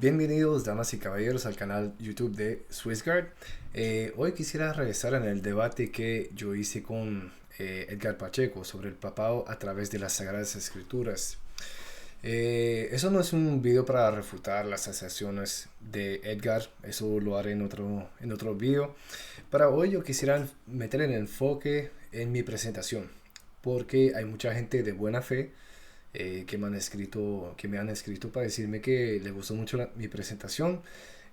Bienvenidos, damas y caballeros, al canal YouTube de SwissGuard. Hoy quisiera regresar en el debate que yo hice con Edgar Pacheco sobre el papado a través de las Sagradas Escrituras. Eso no es un video para refutar las asociaciones de Edgar, eso lo haré en otro video. Para hoy yo quisiera meter el enfoque en mi presentación, porque hay mucha gente de buena fe que me han escrito para decirme que le gustó mucho mi presentación,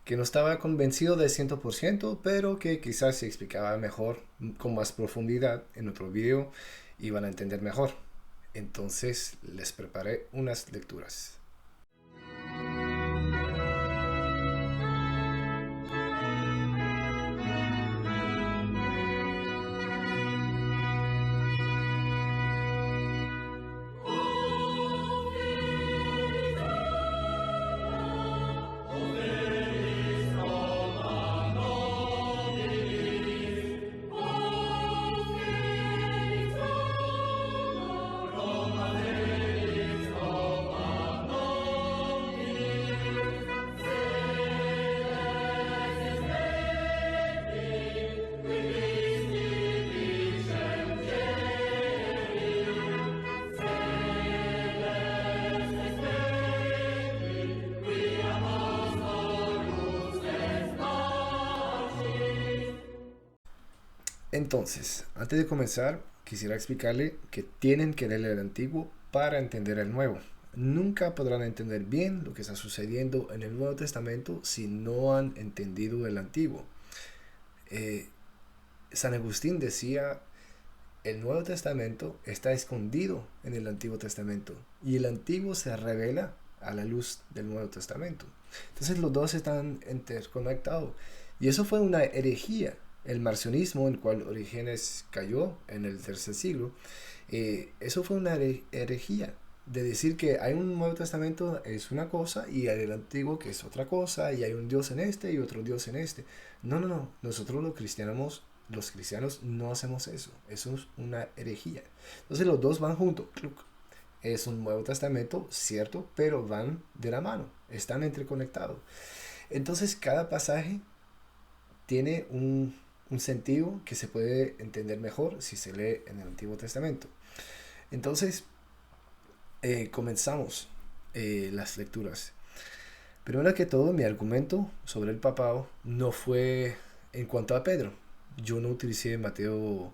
que no estaba convencido del 100%, pero que quizás si explicaba mejor, con más profundidad en otro video, iban a entender mejor. Entonces les preparé unas lecturas. Entonces, antes de comenzar, quisiera explicarle que tienen que leer el antiguo para entender el nuevo. Nunca podrán entender bien lo que está sucediendo en el Nuevo Testamento si no han entendido el antiguo. Eh, San Agustín decía, el Nuevo Testamento está escondido en el Antiguo Testamento y el Antiguo se revela a la luz del Nuevo Testamento. Entonces los dos están interconectados. Y eso fue una herejía. El marcionismo, en el cual Orígenes cayó en el tercer siglo, eso fue una herejía de decir que hay un Nuevo Testamento es una cosa y hay el Antiguo que es otra cosa y hay un Dios en este y otro Dios en este. No, no, no. Nosotros los cristianos no hacemos eso. Eso es una herejía. Entonces los dos van juntos. Es un Nuevo Testamento, cierto, pero van de la mano. Están interconectados. Entonces cada pasaje tiene un sentido que se puede entender mejor si se lee en el Antiguo Testamento. Entonces, comenzamos las lecturas. Primero que todo, mi argumento sobre el papado no fue en cuanto a Pedro. Yo no utilicé Mateo,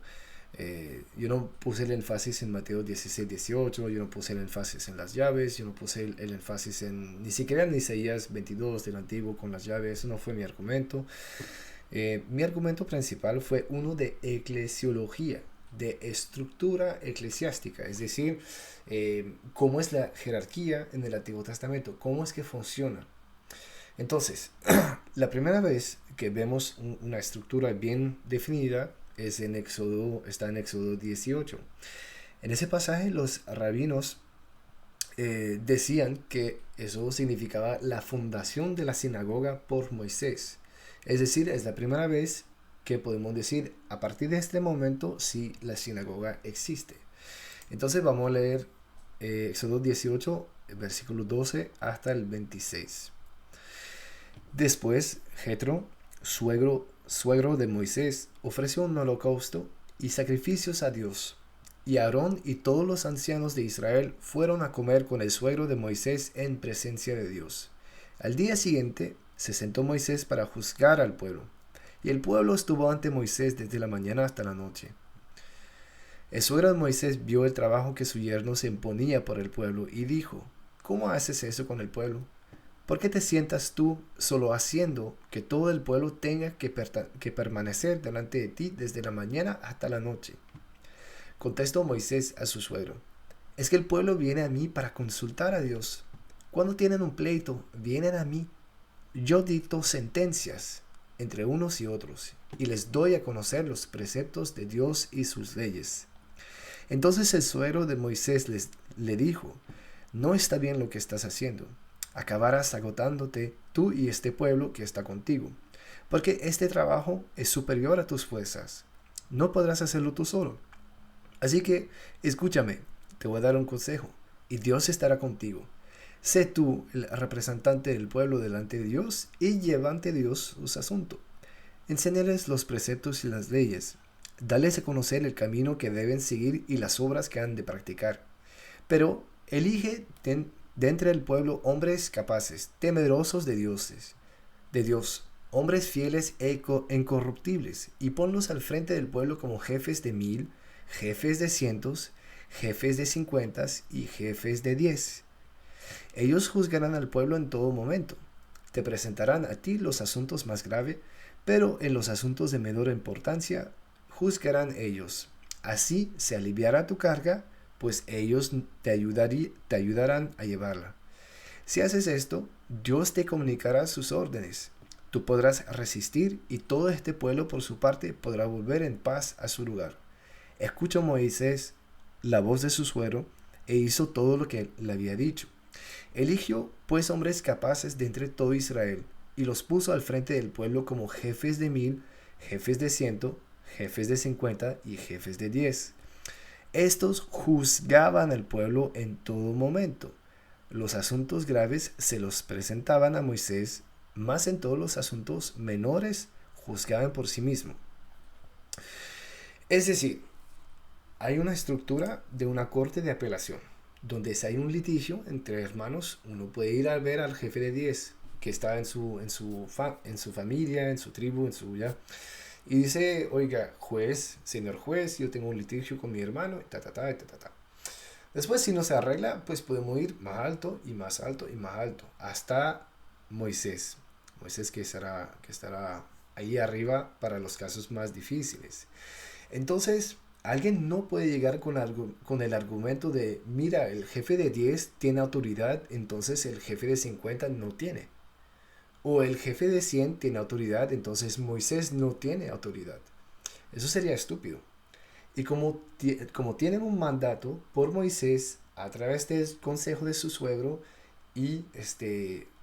yo no puse el énfasis en Mateo 16, 18, yo no puse el énfasis en las llaves, yo no puse el énfasis en ni siquiera en Isaías 22 del Antiguo con las llaves. Eso no fue mi argumento. Mi argumento principal fue uno de eclesiología, de estructura eclesiástica, es decir, cómo es la jerarquía en el Antiguo Testamento, cómo es que funciona. Entonces, la primera vez que vemos una estructura bien definida está en Éxodo 18. En ese pasaje los rabinos decían que eso significaba la fundación de la sinagoga por Moisés. Es decir, es la primera vez que podemos decir, a partir de este momento, si la sinagoga existe. Entonces vamos a leer Éxodo 18, versículo 12 hasta el 26. Después, Jetro, suegro de Moisés, ofreció un holocausto y sacrificios a Dios. Y Aarón y todos los ancianos de Israel fueron a comer con el suegro de Moisés en presencia de Dios. Al día siguiente, se sentó Moisés para juzgar al pueblo, y el pueblo estuvo ante Moisés desde la mañana hasta la noche. El suegro de Moisés vio el trabajo que su yerno se imponía por el pueblo y dijo, ¿cómo haces eso con el pueblo? ¿Por qué te sientas tú solo haciendo que todo el pueblo tenga que permanecer delante de ti desde la mañana hasta la noche? Contestó Moisés a su suegro, es que el pueblo viene a mí para consultar a Dios. Cuando tienen un pleito, vienen a mí. Yo dicto sentencias entre unos y otros, y les doy a conocer los preceptos de Dios y sus leyes. Entonces el suegro de Moisés le dijo, no está bien lo que estás haciendo. Acabarás agotándote tú y este pueblo que está contigo, porque este trabajo es superior a tus fuerzas. No podrás hacerlo tú solo. Así que, escúchame, te voy a dar un consejo, y Dios estará contigo. Sé tú el representante del pueblo delante de Dios y lleva ante Dios sus asuntos. Enséñales los preceptos y las leyes. Dales a conocer el camino que deben seguir y las obras que han de practicar. Pero elige de entre el pueblo hombres capaces, temerosos de Dios, hombres fieles e incorruptibles, y ponlos al frente del pueblo como jefes de 1000, jefes de cientos, jefes de 50 y jefes de 10. Ellos juzgarán al pueblo en todo momento. Te presentarán a ti los asuntos más graves, pero en los asuntos de menor importancia juzgarán ellos. Así se aliviará tu carga, pues ellos te ayudarán a llevarla. Si haces esto, Dios te comunicará sus órdenes. Tú podrás resistir y todo este pueblo por su parte podrá volver en paz a su lugar. Escuchó Moisés la voz de su suegro e hizo todo lo que le había dicho. Eligió pues hombres capaces de entre todo Israel y los puso al frente del pueblo como jefes de 1000, jefes de 100, jefes de 50 y jefes de 10. Estos juzgaban al pueblo en todo momento. Los asuntos graves se los presentaban a Moisés, más en todos los asuntos menores juzgaban por sí mismos. Es decir, hay una estructura de una corte de apelación, donde si hay un litigio entre hermanos, uno puede ir a ver al jefe de 10, que está en su familia, en su tribu, y dice, oiga, juez, señor juez, yo tengo un litigio con mi hermano, ta. Después, si no se arregla, pues podemos ir más alto y más alto y más alto, hasta Moisés. Moisés que estará ahí arriba para los casos más difíciles. Entonces, alguien no puede llegar con el argumento de, mira, el jefe de 10 tiene autoridad, entonces el jefe de 50 no tiene. O el jefe de 100 tiene autoridad, entonces Moisés no tiene autoridad. Eso sería estúpido. Y como tienen un mandato por Moisés a través del consejo de su suegro y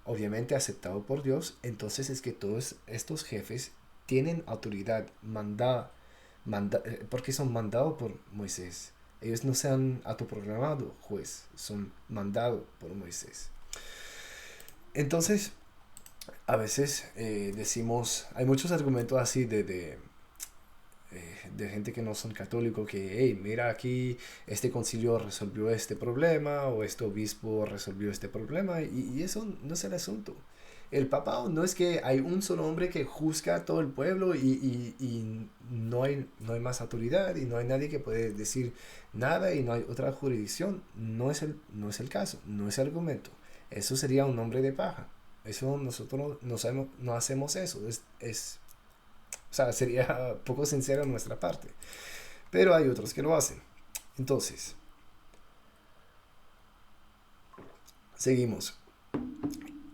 obviamente aceptado por Dios, entonces es que todos estos jefes tienen autoridad porque son mandados por Moisés. Ellos no se han autoproclamado juez, son mandados por Moisés. Entonces, a veces decimos, hay muchos argumentos así de gente que no son católicos, que, hey, mira aquí, este concilio resolvió este problema, o este obispo resolvió este problema, y eso no es el asunto. El papado no es que hay un solo hombre que juzga a todo el pueblo y no hay más autoridad y no hay nadie que puede decir nada y no hay otra jurisdicción. No es el caso, no es el argumento. Eso sería un hombre de paja. Eso nosotros no hacemos eso. O sea, sería poco sincero en nuestra parte. Pero hay otros que lo hacen. Entonces, seguimos.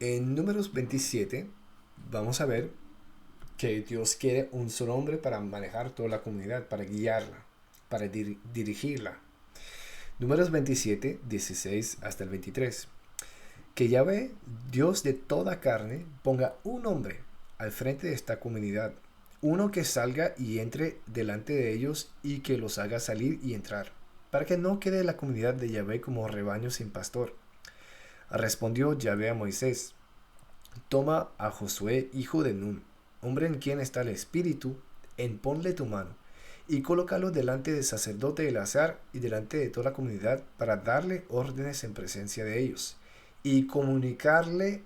En Números 27 vamos a ver que Dios quiere un solo hombre para manejar toda la comunidad, para guiarla, para dirigirla. Números 27, 16 hasta el 23. Que Yahvé, Dios de toda carne, ponga un hombre al frente de esta comunidad, uno que salga y entre delante de ellos y que los haga salir y entrar, para que no quede la comunidad de Yahvé como rebaño sin pastor. Respondió Yahvé a Moisés: toma a Josué, hijo de Nun, hombre en quien está el espíritu, ponle tu mano, y colócalo delante del sacerdote Eleazar y delante de toda la comunidad para darle órdenes en presencia de ellos, y comunicarle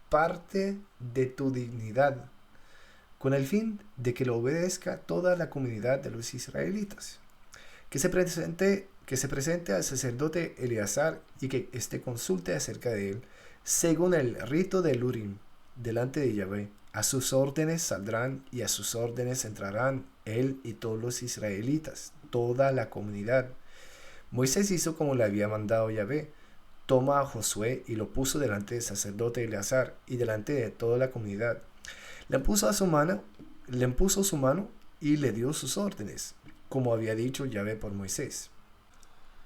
parte de tu dignidad, con el fin de que lo obedezca toda la comunidad de los israelitas. Que se presente al sacerdote Eleazar y que consulte acerca de él, según el rito del Urim, delante de Yahvé. A sus órdenes saldrán y a sus órdenes entrarán él y todos los israelitas, toda la comunidad. Moisés hizo como le había mandado Yahvé. Toma a Josué y lo puso delante del sacerdote Eleazar y delante de toda la comunidad. Le impuso su mano y le dio sus órdenes, como había dicho Yahvé por Moisés.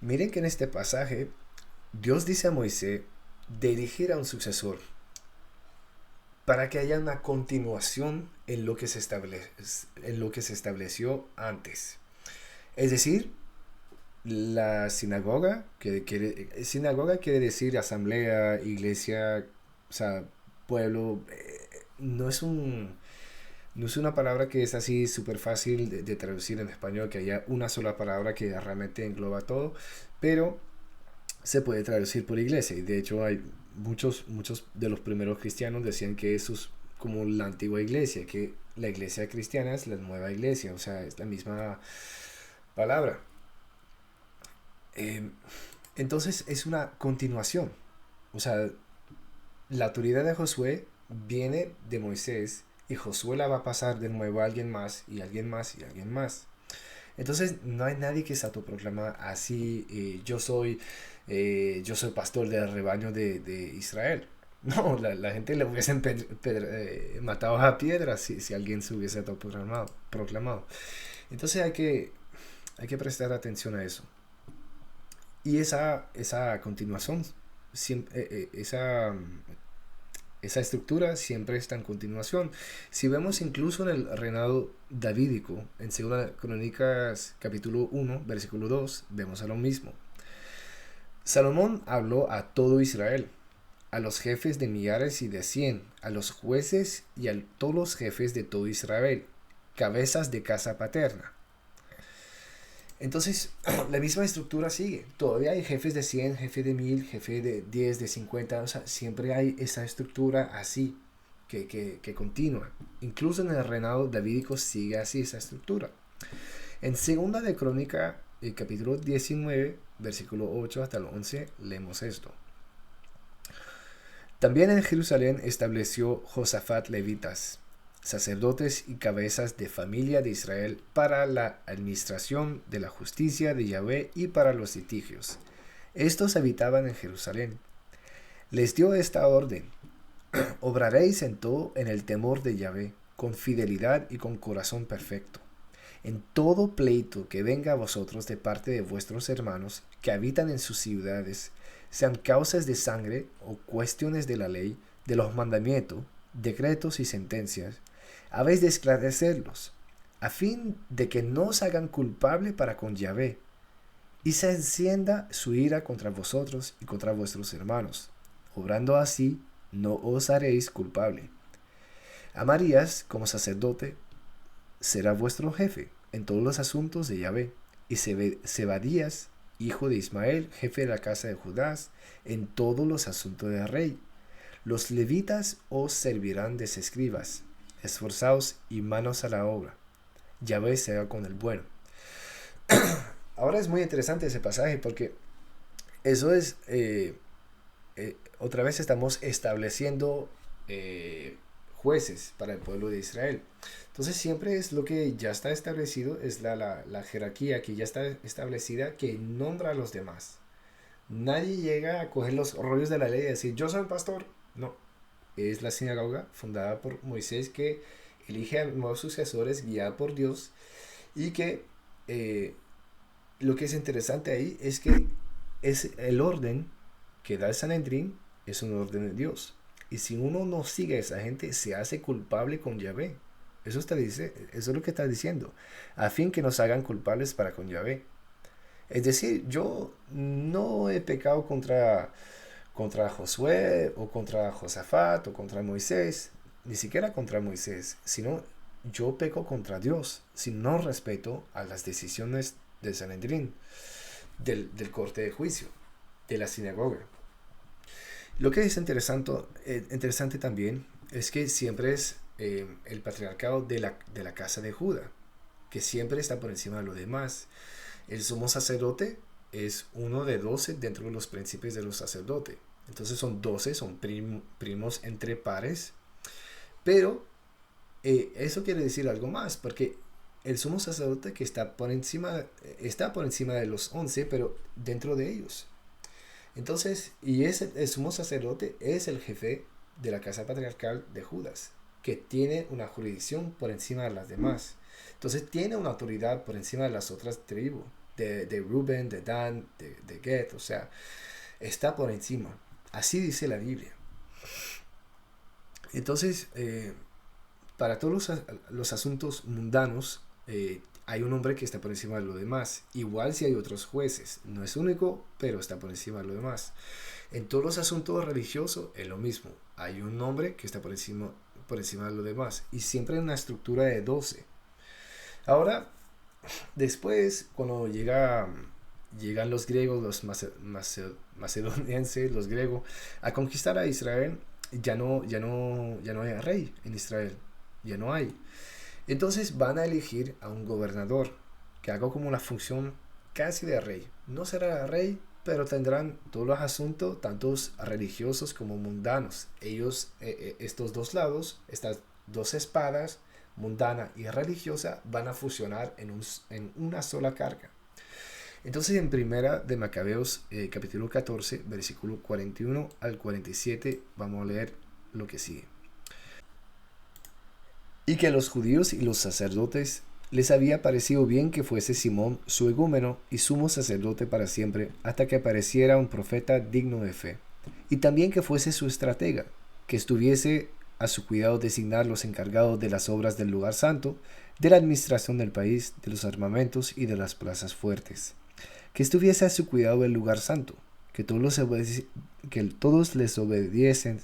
Miren que en este pasaje Dios dice a Moisés de elegir a un sucesor para que haya una continuación en lo que se estableció antes. Es decir, La sinagoga, sinagoga quiere decir asamblea, iglesia, o sea, pueblo. No es no es una palabra que es así súper fácil de traducir en español, que haya una sola palabra que realmente engloba todo, pero se puede traducir por iglesia. Y de hecho hay muchos de los primeros cristianos decían que eso es como la antigua iglesia, que la iglesia cristiana es la nueva iglesia, o sea, es la misma palabra. Eh, entonces es una continuación. O sea, la autoridad de Josué viene de Moisés y Josué la va a pasar de nuevo a alguien más y alguien más y alguien más. Entonces no hay nadie que se autoproclama así, yo soy pastor del rebaño de Israel. No, la gente le hubiesen matado a piedras si alguien se hubiese autoproclamado. Entonces hay que prestar atención a eso. Y esa continuación, esa estructura siempre está en continuación. Si vemos incluso en el reinado davídico, en 2 Crónicas capítulo 1, versículo 2, vemos a lo mismo. Salomón habló a todo Israel, a los jefes de millares y de 100, a los jueces y a todos los jefes de todo Israel, cabezas de casa paterna. Entonces, la misma estructura sigue. Todavía hay jefes de 100, jefe de 1000, jefe de 10, de 50. O sea, siempre hay esa estructura así, que continúa. Incluso en el reinado davídico sigue así esa estructura. En 2 Crónicas, capítulo 19, versículo 8 hasta el 11, leemos esto. También en Jerusalén estableció Josafat levitas, sacerdotes y cabezas de familia de Israel para la administración de la justicia de Yahvé y para los litigios. Estos habitaban en Jerusalén. Les dio esta orden: obraréis en todo en el temor de Yahvé, con fidelidad y con corazón perfecto. En todo pleito que venga a vosotros de parte de vuestros hermanos que habitan en sus ciudades, sean causas de sangre o cuestiones de la ley, de los mandamientos, decretos y sentencias, habéis de esclarecerlos, a fin de que no os hagan culpable para con Yahvé, y se encienda su ira contra vosotros y contra vuestros hermanos. Obrando así, no os haréis culpable. Amarías, como sacerdote, será vuestro jefe en todos los asuntos de Yahvé, y Zebadías, hijo de Ismael, jefe de la casa de Judá, en todos los asuntos del rey. Los levitas os servirán de escribas. Esforzaos y manos a la obra. Yahvé sea con el bueno. Ahora es muy interesante ese pasaje porque eso es, otra vez estamos estableciendo jueces para el pueblo de Israel. Entonces siempre es lo que ya está establecido, es la jerarquía que ya está establecida que nombra a los demás. Nadie llega a coger los rollos de la ley y decir, yo soy pastor. No, es la sinagoga fundada por Moisés que elige a nuevos sucesores guiada por Dios y que lo que es interesante ahí es que es el orden que da el Sanedrín es un orden de Dios. Y si uno no sigue a esa gente, se hace culpable con Yahvé. Eso es lo que está diciendo. A fin que nos hagan culpables para con Yahvé. Es decir, yo no he pecado contra Josué o contra Josafat o contra Moisés, ni siquiera contra Moisés, sino yo peco contra Dios si no respeto a las decisiones del Sanedrín, del corte de juicio, de la sinagoga. Lo que es interesante también es que siempre es el patriarcado de la casa de Judá, que siempre está por encima de lo demás. El sumo sacerdote es uno de 12 dentro de los príncipes de los sacerdotes. Entonces son 12, son primos entre pares. Pero eso quiere decir algo más, porque el sumo sacerdote que está por encima de los 11, pero dentro de ellos. Entonces, el sumo sacerdote es el jefe de la casa patriarcal de Judas, que tiene una jurisdicción por encima de las demás. Entonces tiene una autoridad por encima de las otras tribus, de Rubén, de Dan, de Gad, o sea, está por encima. Así dice la Biblia. Entonces, para todos los asuntos mundanos, hay un hombre que está por encima de lo demás. Igual si hay otros jueces. No es único, pero está por encima de lo demás. En todos los asuntos religiosos es lo mismo. Hay un hombre que está por encima de lo demás. Y siempre en una estructura de 12. Ahora, después, cuando llegan los griegos, los macedonienses, los griegos, a conquistar a Israel, ya no hay rey en Israel. Ya no hay. Entonces van a elegir a un gobernador que haga como la función casi de rey. No será rey, pero tendrán todos los asuntos, tantos religiosos como mundanos. Ellos, estos dos lados, estas dos espadas, mundana y religiosa, van a fusionar en una sola carga. Entonces en primera de Macabeos, capítulo 14, versículo 41 al 47, vamos a leer lo que sigue. Y que a los judíos y los sacerdotes les había parecido bien que fuese Simón su egúmeno y sumo sacerdote para siempre, hasta que apareciera un profeta digno de fe. Y también que fuese su estratega, que estuviese a su cuidado designar los encargados de las obras del lugar santo, de la administración del país, de los armamentos y de las plazas fuertes. Que estuviese a su cuidado el lugar santo, que todos les obediesen,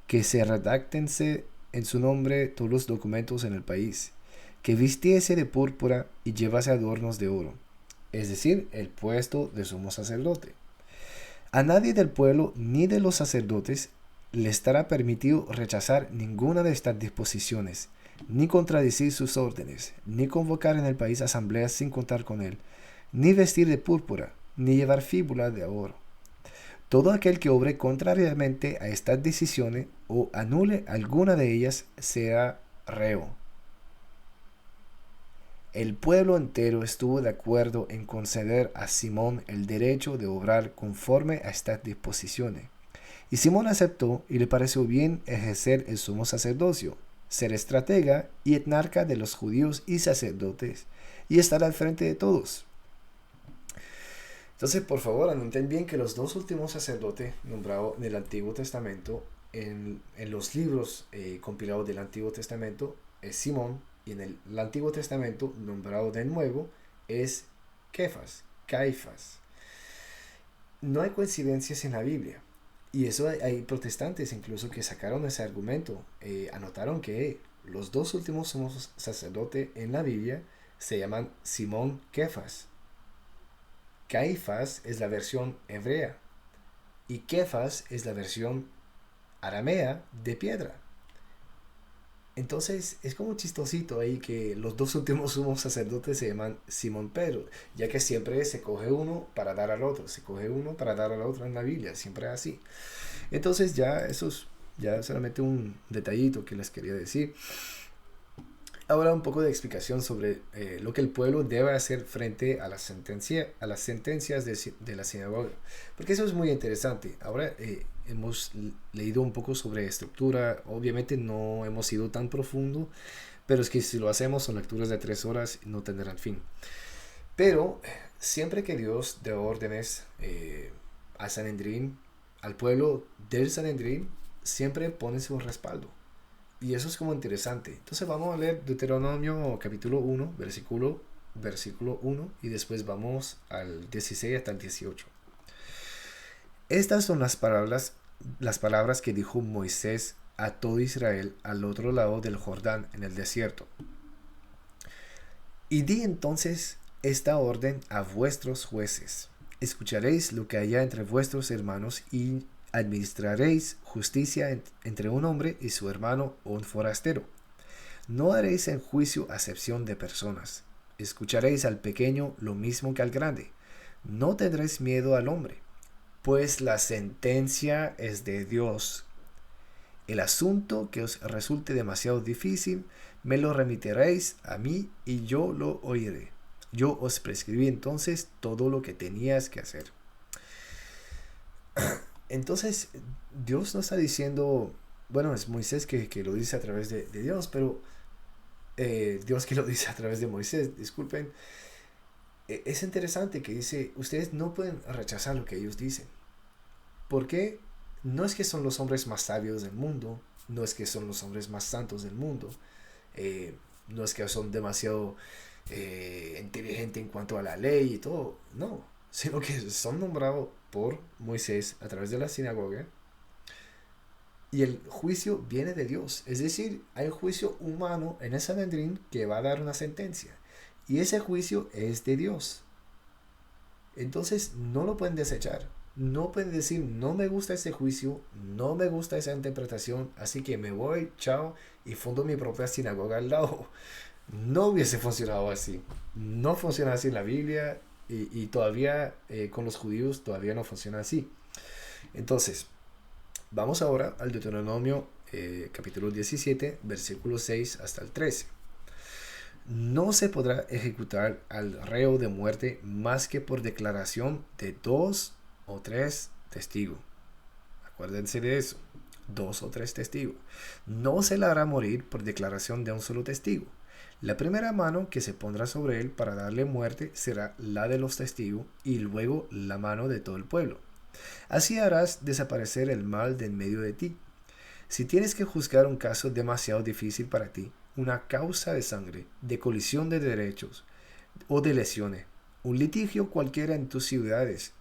que se redactense en su nombre todos los documentos en el país, que vistiese de púrpura y llevase adornos de oro, es decir, el puesto de sumo sacerdote. A nadie del pueblo ni de los sacerdotes le estará permitido rechazar ninguna de estas disposiciones, ni contradecir sus órdenes, ni convocar en el país asambleas sin contar con él, ni vestir de púrpura, ni llevar fíbula de oro. Todo aquel que obre contrariamente a estas decisiones o anule alguna de ellas será reo. El pueblo entero estuvo de acuerdo en conceder a Simón el derecho de obrar conforme a estas disposiciones. Y Simón aceptó y le pareció bien ejercer el sumo sacerdocio, ser estratega y etnarca de los judíos y sacerdotes, y estar al frente de todos. Entonces, por favor, anoten bien que los dos últimos sacerdotes nombrados en el Antiguo Testamento, en los libros compilados del Antiguo Testamento, es Simón, y en el Antiguo Testamento, nombrado de nuevo, es Caifás. No hay coincidencias en la Biblia. Y eso hay protestantes incluso que sacaron ese argumento. Anotaron que los dos últimos sumos sacerdotes en la Biblia se llaman Simón Kefas. Caifás es la versión hebrea y Kefas es la versión aramea de piedra. Entonces es como chistosito ahí que los dos últimos sumos sacerdotes se llaman Simón Pedro, ya que siempre se coge uno para dar al otro, se coge uno para dar al otro en la Biblia, siempre es así. Entonces ya eso es ya solamente un detallito que les quería decir. Ahora un poco de explicación sobre lo que el pueblo debe hacer frente a las sentencias de la sinagoga, porque eso es muy interesante. Ahora hemos leído un poco sobre estructura, obviamente no hemos ido tan profundo, pero es que si lo hacemos son lecturas de 3 horas y no tendrán fin. Pero siempre que Dios da órdenes al Sanedrín, al pueblo del Sanedrín, siempre pone su respaldo. Y eso es como interesante. Entonces vamos a leer Deuteronomio capítulo 1, versículo 1, y después vamos al 16 hasta el 18. Estas son las palabras que dijo Moisés a todo Israel al otro lado del Jordán en el desierto. Y di entonces esta orden a vuestros jueces. Escucharéis lo que haya entre vuestros hermanos y administraréis justicia entre un hombre y su hermano o un forastero. No haréis en juicio acepción de personas. Escucharéis al pequeño lo mismo que al grande. No tendréis miedo al hombre, pues la sentencia es de Dios. El asunto que os resulte demasiado difícil, me lo remitiréis a mí y yo lo oiré. Yo os prescribí entonces todo lo que tenías que hacer. Entonces, Dios no está diciendo, bueno, es Moisés que lo dice a través de Dios, pero Dios que lo dice a través de Moisés, disculpen. Es interesante que dice, ustedes no pueden rechazar lo que ellos dicen. Porque no es que son los hombres más sabios del mundo, no es que son los hombres más santos del mundo, no es que son demasiado inteligente en cuanto a la ley y todo. No, sino que son nombrados por Moisés a través de la sinagoga. Y el juicio viene de Dios. Es decir, hay un juicio humano en el Sanedrín que va a dar una sentencia. Y ese juicio es de Dios. Entonces no lo pueden desechar. No pueden decir, no me gusta ese juicio, no me gusta esa interpretación, así que me voy, chao, y fundo mi propia sinagoga al lado. No hubiese funcionado así. No funciona así en la Biblia y todavía con los judíos todavía no funciona así. Entonces, vamos ahora al Deuteronomio capítulo 17, versículos 6 hasta el 13. No se podrá ejecutar al reo de muerte más que por declaración de 2 o 3 testigos. Acuérdense de eso. 2 o 3 testigos. No se le hará morir por declaración de un solo testigo. La primera mano que se pondrá sobre él para darle muerte será la de los testigos y luego la mano de todo el pueblo. Así harás desaparecer el mal de en medio de ti. Si tienes que juzgar un caso demasiado difícil para ti, una causa de sangre, de colisión de derechos o de lesiones, un litigio cualquiera en tus ciudades,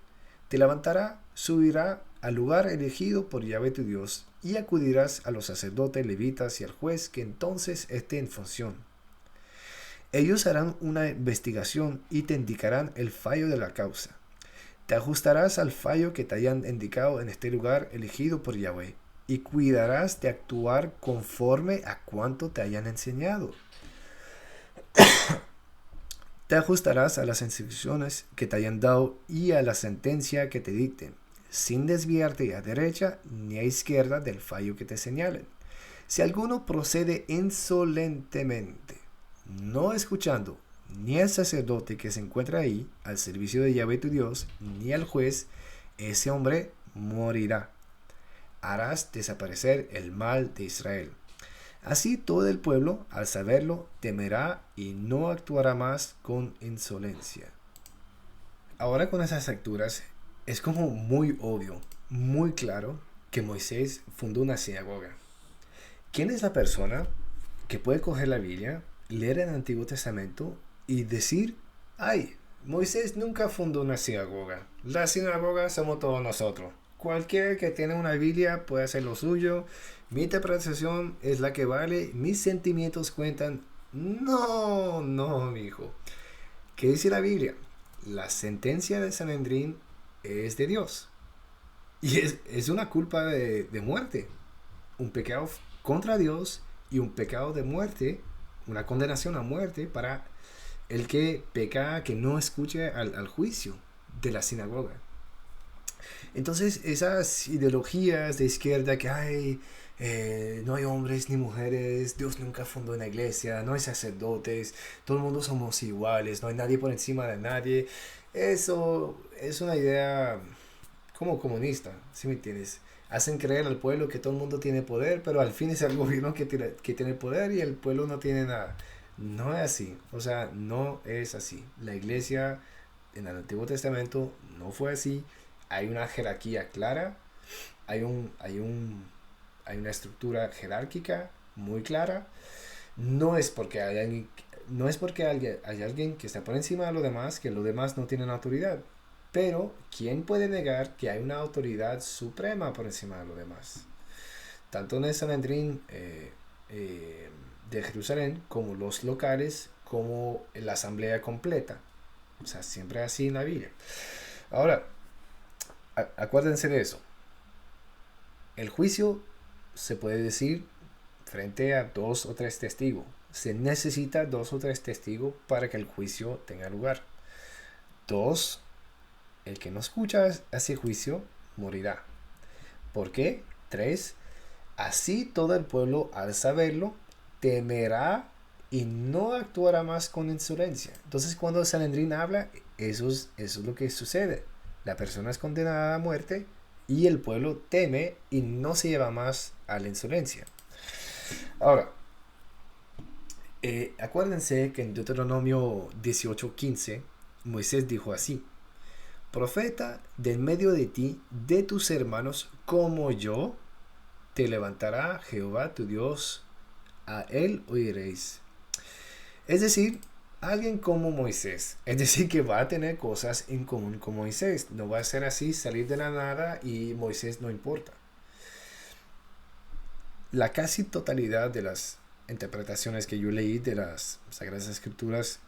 te levantará, subirá al lugar elegido por Yahvé tu Dios y acudirás a los sacerdotes levitas y al juez que entonces esté en función. Ellos harán una investigación y te indicarán el fallo de la causa. Te ajustarás al fallo que te hayan indicado en este lugar elegido por Yahvé y cuidarás de actuar conforme a cuanto te hayan enseñado. Te ajustarás a las instrucciones que te hayan dado y a la sentencia que te dicten, sin desviarte a derecha ni a izquierda del fallo que te señalen. Si alguno procede insolentemente, no escuchando ni al sacerdote que se encuentra ahí, al servicio de Yahvé tu Dios, ni al juez, ese hombre morirá. Harás desaparecer el mal de Israel. Así todo el pueblo, al saberlo, temerá y no actuará más con insolencia. Ahora con esas lecturas, es como muy obvio, muy claro, que Moisés fundó una sinagoga. ¿Quién es la persona que puede coger la Biblia, leer el Antiguo Testamento y decir, ay, Moisés nunca fundó una sinagoga? La sinagoga somos todos nosotros. Cualquiera que tiene una Biblia puede hacer lo suyo. Mi interpretación es la que vale. Mis sentimientos cuentan. No, no, mi hijo. ¿Qué dice la Biblia? La sentencia de Sanedrín es de Dios. Y es una culpa de muerte. Un pecado contra Dios y un pecado de muerte. Una condenación a muerte para el que peca, que no escuche al juicio de la sinagoga. Entonces esas ideologías de izquierda que hay, no hay hombres ni mujeres, Dios nunca fundó una iglesia, no hay sacerdotes, todo el mundo somos iguales, no hay nadie por encima de nadie, eso es una idea como comunista, ¿sí me entiendes? Hacen creer al pueblo que todo el mundo tiene poder, pero al fin es el gobierno que tiene poder y el pueblo no tiene nada. No es así, o sea, no es así. La iglesia en el Antiguo Testamento no fue así. Hay una jerarquía clara, hay una estructura jerárquica muy clara. No es porque hay alguien que está por encima de lo demás, que los demás no tienen autoridad. Pero, ¿quién puede negar que hay una autoridad suprema por encima de lo demás? Tanto en el Sanedrín de Jerusalén, como los locales, como en la asamblea completa. O sea, siempre así en la Biblia. Ahora, acuérdense de eso. El juicio se puede decir frente a 2 o 3 testigos. Se necesita 2 o 3 testigos para que el juicio tenga lugar. 2, el que no escucha ese juicio morirá. ¿Por qué? 3, así todo el pueblo al saberlo temerá y no actuará más con insolencia. Entonces cuando el Sanedrín habla, eso es lo que sucede. La persona es condenada a muerte y el pueblo teme y no se lleva más a la insolencia. Ahora, acuérdense que en Deuteronomio 18:15 Moisés dijo así: profeta de en medio de ti, de tus hermanos, como yo, te levantará Jehová tu Dios, a él oiréis. Es decir, alguien como Moisés. Es decir, que va a tener cosas en común con Moisés. No va a ser así, salir de la nada y Moisés no importa. La casi totalidad de las interpretaciones que yo leí de las Sagradas Escrituras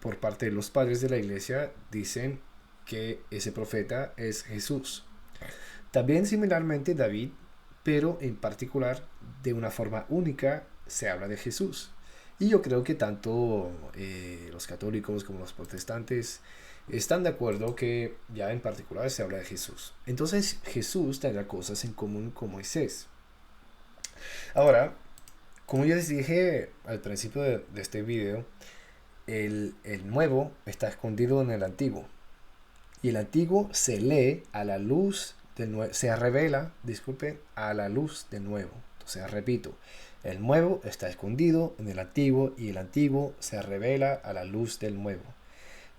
por parte de los padres de la iglesia dicen que ese profeta es Jesús. También similarmente David, pero en particular de una forma única se habla de Jesús. Y yo creo que tanto los católicos como los protestantes están de acuerdo que ya en particular se habla de Jesús. Entonces Jesús tendrá cosas en común con Moisés. Ahora, como yo les dije al principio de este video, el nuevo está escondido en el antiguo. Y el antiguo se lee a la luz del nuevo, se revela, disculpen, a la luz del nuevo. Entonces, repito, el nuevo está escondido en el antiguo y el antiguo se revela a la luz del nuevo.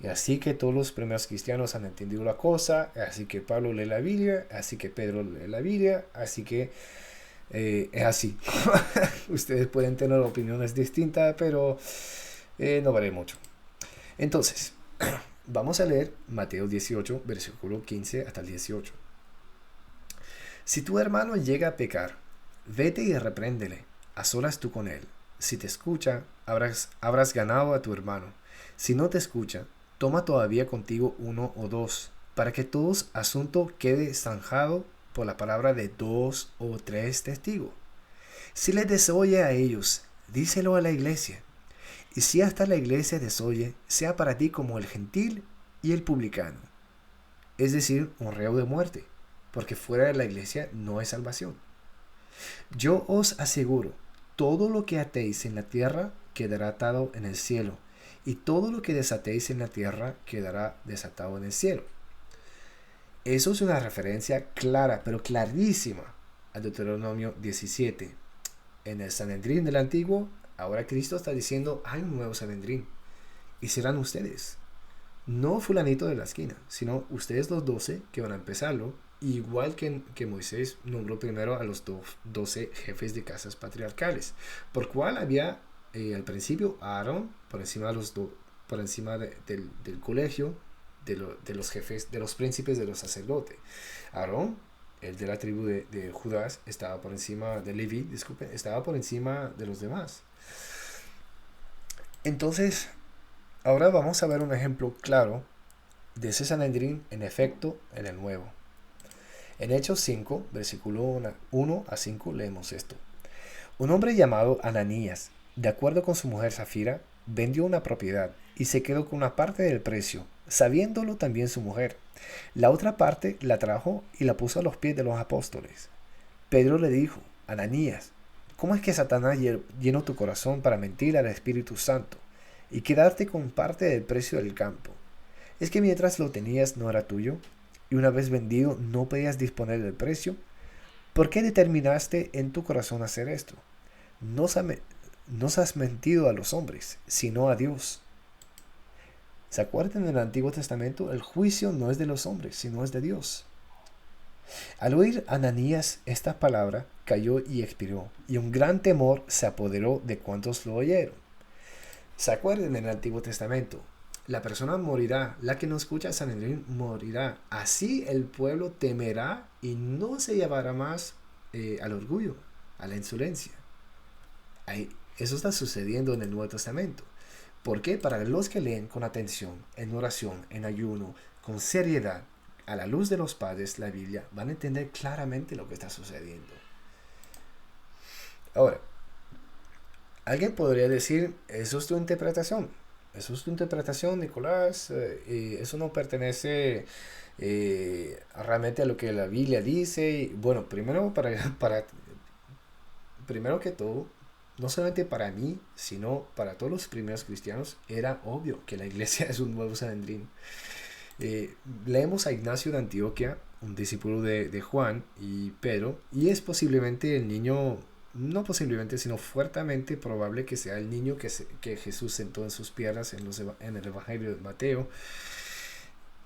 Y así que todos los primeros cristianos han entendido la cosa, así que Pablo lee la Biblia, así que Pedro lee la Biblia, así que es así. Ustedes pueden tener opiniones distintas, pero no vale mucho. Entonces, vamos a leer Mateo 18, versículo 15 hasta el 18. Si tu hermano llega a pecar, vete y repréndele, a solas tú con él. Si te escucha, habrás ganado a tu hermano. Si no te escucha, toma todavía contigo 1 o 2, para que todo asunto quede zanjado por la palabra de 2 o 3 testigos. Si les desoye a ellos, díselo a la iglesia. Y si hasta la iglesia desoye, sea para ti como el gentil y el publicano, es decir, un reo de muerte, porque fuera de la iglesia no hay salvación. Yo os aseguro, todo lo que atéis en la tierra quedará atado en el cielo, y todo lo que desatéis en la tierra quedará desatado en el cielo. Eso es una referencia clara, pero clarísima, a Deuteronomio 17. En el Sanedrín del Antiguo, ahora Cristo está diciendo, hay un nuevo Sanedrín, y serán ustedes. No fulanito de la esquina, sino ustedes los 12 que van a empezarlo, igual que Moisés nombró primero a los 12 jefes de casas patriarcales, por cual había al principio a Aarón por encima, por encima del colegio de los jefes, de los príncipes de los sacerdotes. Aarón, el de la tribu de Judá, estaba por encima de Leví, disculpen, estaba por encima de los demás. Entonces, ahora vamos a ver un ejemplo claro de ese Sanedrín en efecto en el Nuevo. En Hechos 5, versículo 1 a 5, leemos esto. Un hombre llamado Ananías, de acuerdo con su mujer Zafira, vendió una propiedad y se quedó con una parte del precio, sabiéndolo también su mujer. La otra parte la trajo y la puso a los pies de los apóstoles. Pedro le dijo, Ananías, ¿cómo es que Satanás llenó tu corazón para mentir al Espíritu Santo y quedarte con parte del precio del campo? ¿Es que mientras lo tenías no era tuyo? Y una vez vendido no podías disponer del precio. ¿Por qué determinaste en tu corazón hacer esto? No has mentido a los hombres, sino a Dios. ¿Se acuerdan en el Antiguo Testamento? El juicio no es de los hombres, sino es de Dios. Al oír Ananías esta palabra, cayó y expiró, y un gran temor se apoderó de cuantos lo oyeron. ¿Se acuerdan en el Antiguo Testamento? La persona morirá, la que no escucha a Sanedrín morirá. Así el pueblo temerá y no se llevará más al orgullo, a la insolencia. Eso está sucediendo en el Nuevo Testamento. ¿Por qué? Para los que leen con atención, en oración, en ayuno, con seriedad, a la luz de los padres, la Biblia, van a entender claramente lo que está sucediendo. Ahora, alguien podría decir, eso es tu interpretación. Eso es tu interpretación, Nicolás. Eso no pertenece realmente a lo que la Biblia dice. Bueno, primero que todo, no solamente para mí, sino para todos los primeros cristianos, era obvio que la iglesia es un nuevo Sanedrín. Leemos a Ignacio de Antioquía, un discípulo de Juan y Pedro, y es posiblemente el niño, no posiblemente, sino fuertemente probable que sea el niño que Jesús sentó en sus piernas en el Evangelio de Mateo.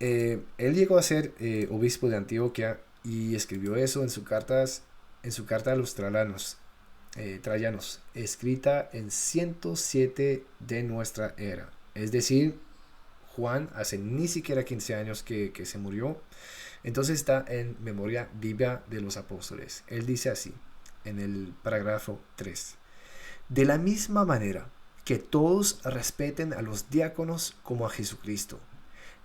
Él llegó a ser obispo de Antioquía y escribió eso en su carta a los Trayanos, escrita en 107 de nuestra era. Es decir, Juan hace ni siquiera 15 años que se murió. Entonces está en memoria viva de los apóstoles. Él dice así, en el parágrafo 3. De la misma manera que todos respeten a los diáconos como a Jesucristo,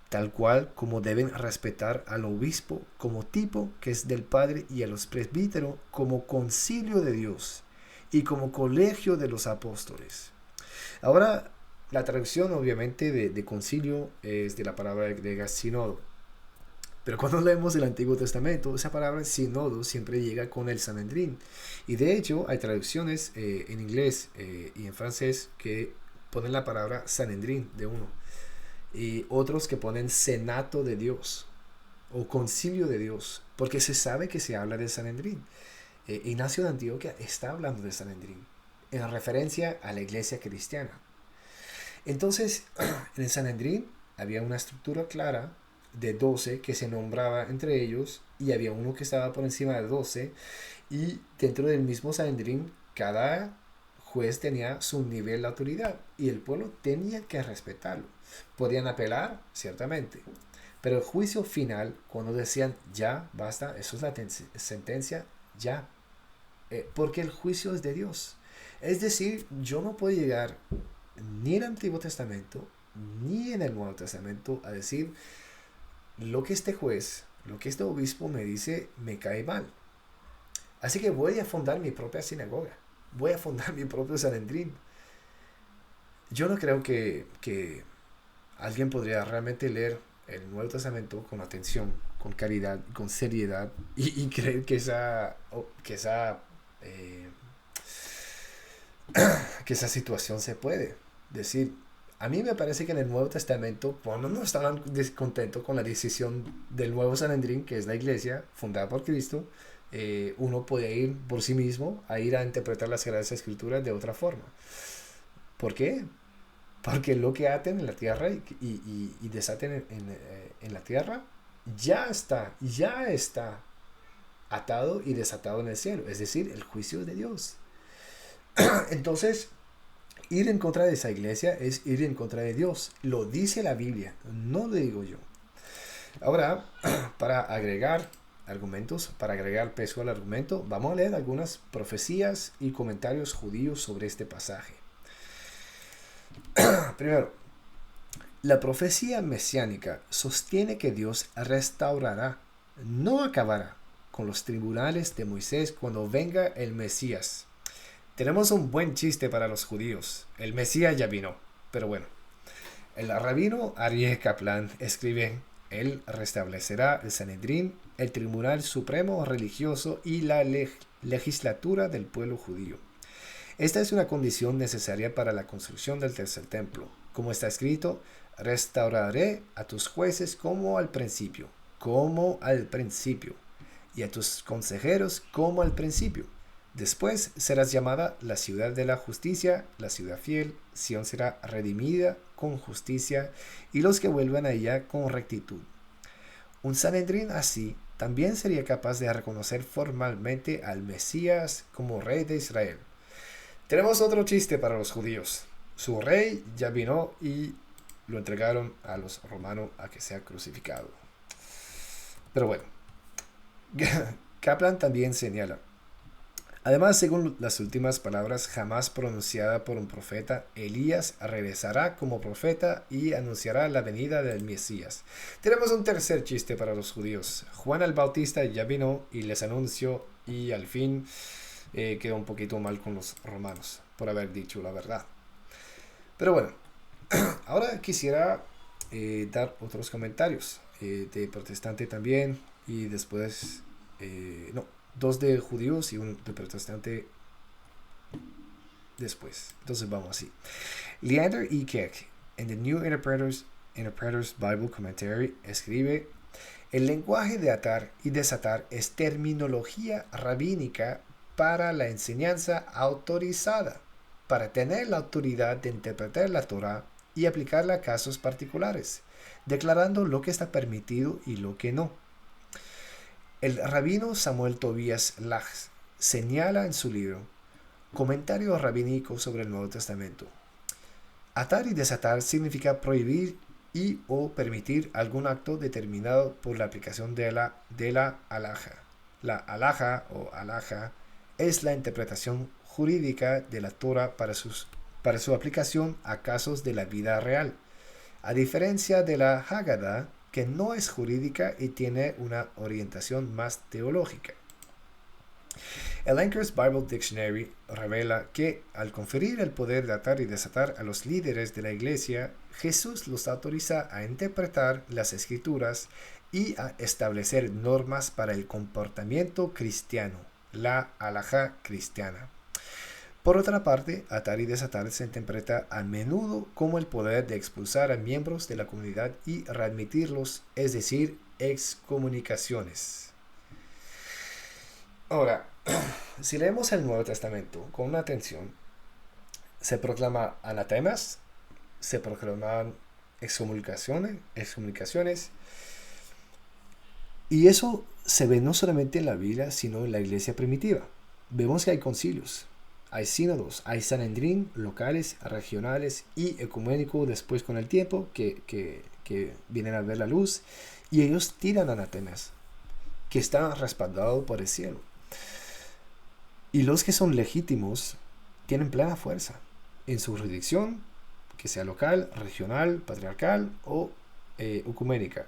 tal cual como deben respetar al obispo como tipo que es del Padre y a los presbíteros como concilio de Dios y como colegio de los apóstoles. Ahora, la traducción obviamente de concilio es de la palabra griega sínodo. Pero cuando leemos el Antiguo Testamento, esa palabra sínodo siempre llega con el Sanedrín. Y de hecho hay traducciones en inglés y en francés que ponen la palabra Sanedrín de uno. Y otros que ponen Senato de Dios o Concilio de Dios, porque se sabe que se habla del Sanedrín. Ignacio de Antioquía está hablando del Sanedrín en referencia a la iglesia cristiana. Entonces, en el Sanedrín había una estructura clara de 12 que se nombraba entre ellos y había uno que estaba por encima de 12 y dentro del mismo Sanedrín cada juez tenía su nivel de autoridad y el pueblo tenía que respetarlo. Podían apelar, ciertamente, pero el juicio final, cuando decían ya, basta, eso es la sentencia, ya, porque el juicio es de Dios. Es decir, yo no puedo llegar ni en el Antiguo Testamento ni en el Nuevo Testamento a decir lo que este juez, lo que este obispo me dice me cae mal. Así que voy a fundar mi propia sinagoga, voy a fundar mi propio Sanedrín. Yo no creo que alguien podría realmente leer el Nuevo Testamento con atención, con caridad, con seriedad y creer eh, que esa situación se puede decir. A mí me parece que en el Nuevo Testamento, cuando no estaban descontentos con la decisión del nuevo Sanedrín, que es la iglesia fundada por Cristo, uno puede ir por sí mismo a ir a interpretar las Sagradas Escrituras de otra forma. ¿Por qué? Porque lo que aten en la tierra y desaten en la tierra ya está atado y desatado en el cielo. Es decir, el juicio de Dios. Entonces, ir en contra de esa iglesia es ir en contra de Dios. Lo dice la Biblia, no lo digo yo. Ahora, para agregar argumentos, para agregar peso al argumento, vamos a leer algunas profecías y comentarios judíos sobre este pasaje. Primero, la profecía mesiánica sostiene que Dios restaurará, no acabará, con los tribunales de Moisés cuando venga el Mesías. Tenemos un buen chiste para los judíos. El Mesías ya vino, pero bueno. El rabino Aryeh Kaplan escribe: Él restablecerá el Sanedrín, el tribunal supremo religioso y la legislatura del pueblo judío. Esta es una condición necesaria para la construcción del tercer templo. Como está escrito, restauraré a tus jueces como al principio, y a tus consejeros como al principio. Después serás llamada la ciudad de la justicia, la ciudad fiel. Sión será redimida con justicia y los que vuelvan a ella con rectitud. Un Sanedrín así también sería capaz de reconocer formalmente al Mesías como rey de Israel. Tenemos otro chiste para los judíos. Su rey ya vino y lo entregaron a los romanos a que sea crucificado. Pero bueno, Kaplan también señala: además, según las últimas palabras jamás pronunciadas por un profeta, Elías regresará como profeta y anunciará la venida del Mesías. Tenemos un tercer chiste para los judíos. Juan el Bautista ya vino y les anunció y al fin quedó un poquito mal con los romanos por haber dicho la verdad. Pero bueno, ahora quisiera dar otros comentarios de protestante también y después... dos de judíos y un de protestante después. Entonces vamos así. Leander E. Keck, en The New Interpreter's Bible Commentary, escribe: el lenguaje de atar y desatar es terminología rabínica para la enseñanza autorizada, para tener la autoridad de interpretar la Torah y aplicarla a casos particulares, declarando lo que está permitido y lo que no. El rabino Samuel Tobias Lach señala en su libro Comentario rabínico sobre el Nuevo Testamento: Atar y desatar significa prohibir y o permitir algún acto determinado por la aplicación de la alhaja. La alhaja o alhaja es la interpretación jurídica de la Torah para su aplicación a casos de la vida real, a diferencia de la Haggadah, que no es jurídica y tiene una orientación más teológica. El Anchor's Bible Dictionary revela que al conferir el poder de atar y desatar a los líderes de la iglesia, Jesús los autoriza a interpretar las escrituras y a establecer normas para el comportamiento cristiano, la halajá cristiana. Por otra parte, atar y desatar se interpreta a menudo como el poder de expulsar a miembros de la comunidad y readmitirlos, es decir, excomunicaciones. Ahora, si leemos el Nuevo Testamento con atención, se proclama anatemas, se proclaman excomunicaciones, y eso se ve no solamente en la Biblia, sino en la iglesia primitiva. Vemos que hay concilios, hay sínodos, hay sanedrín locales, regionales y ecuménicos después con el tiempo que vienen a ver la luz, y ellos tiran anatemas que están respaldados por el cielo. Y los que son legítimos tienen plena fuerza en su jurisdicción, que sea local, regional, patriarcal o ecuménica.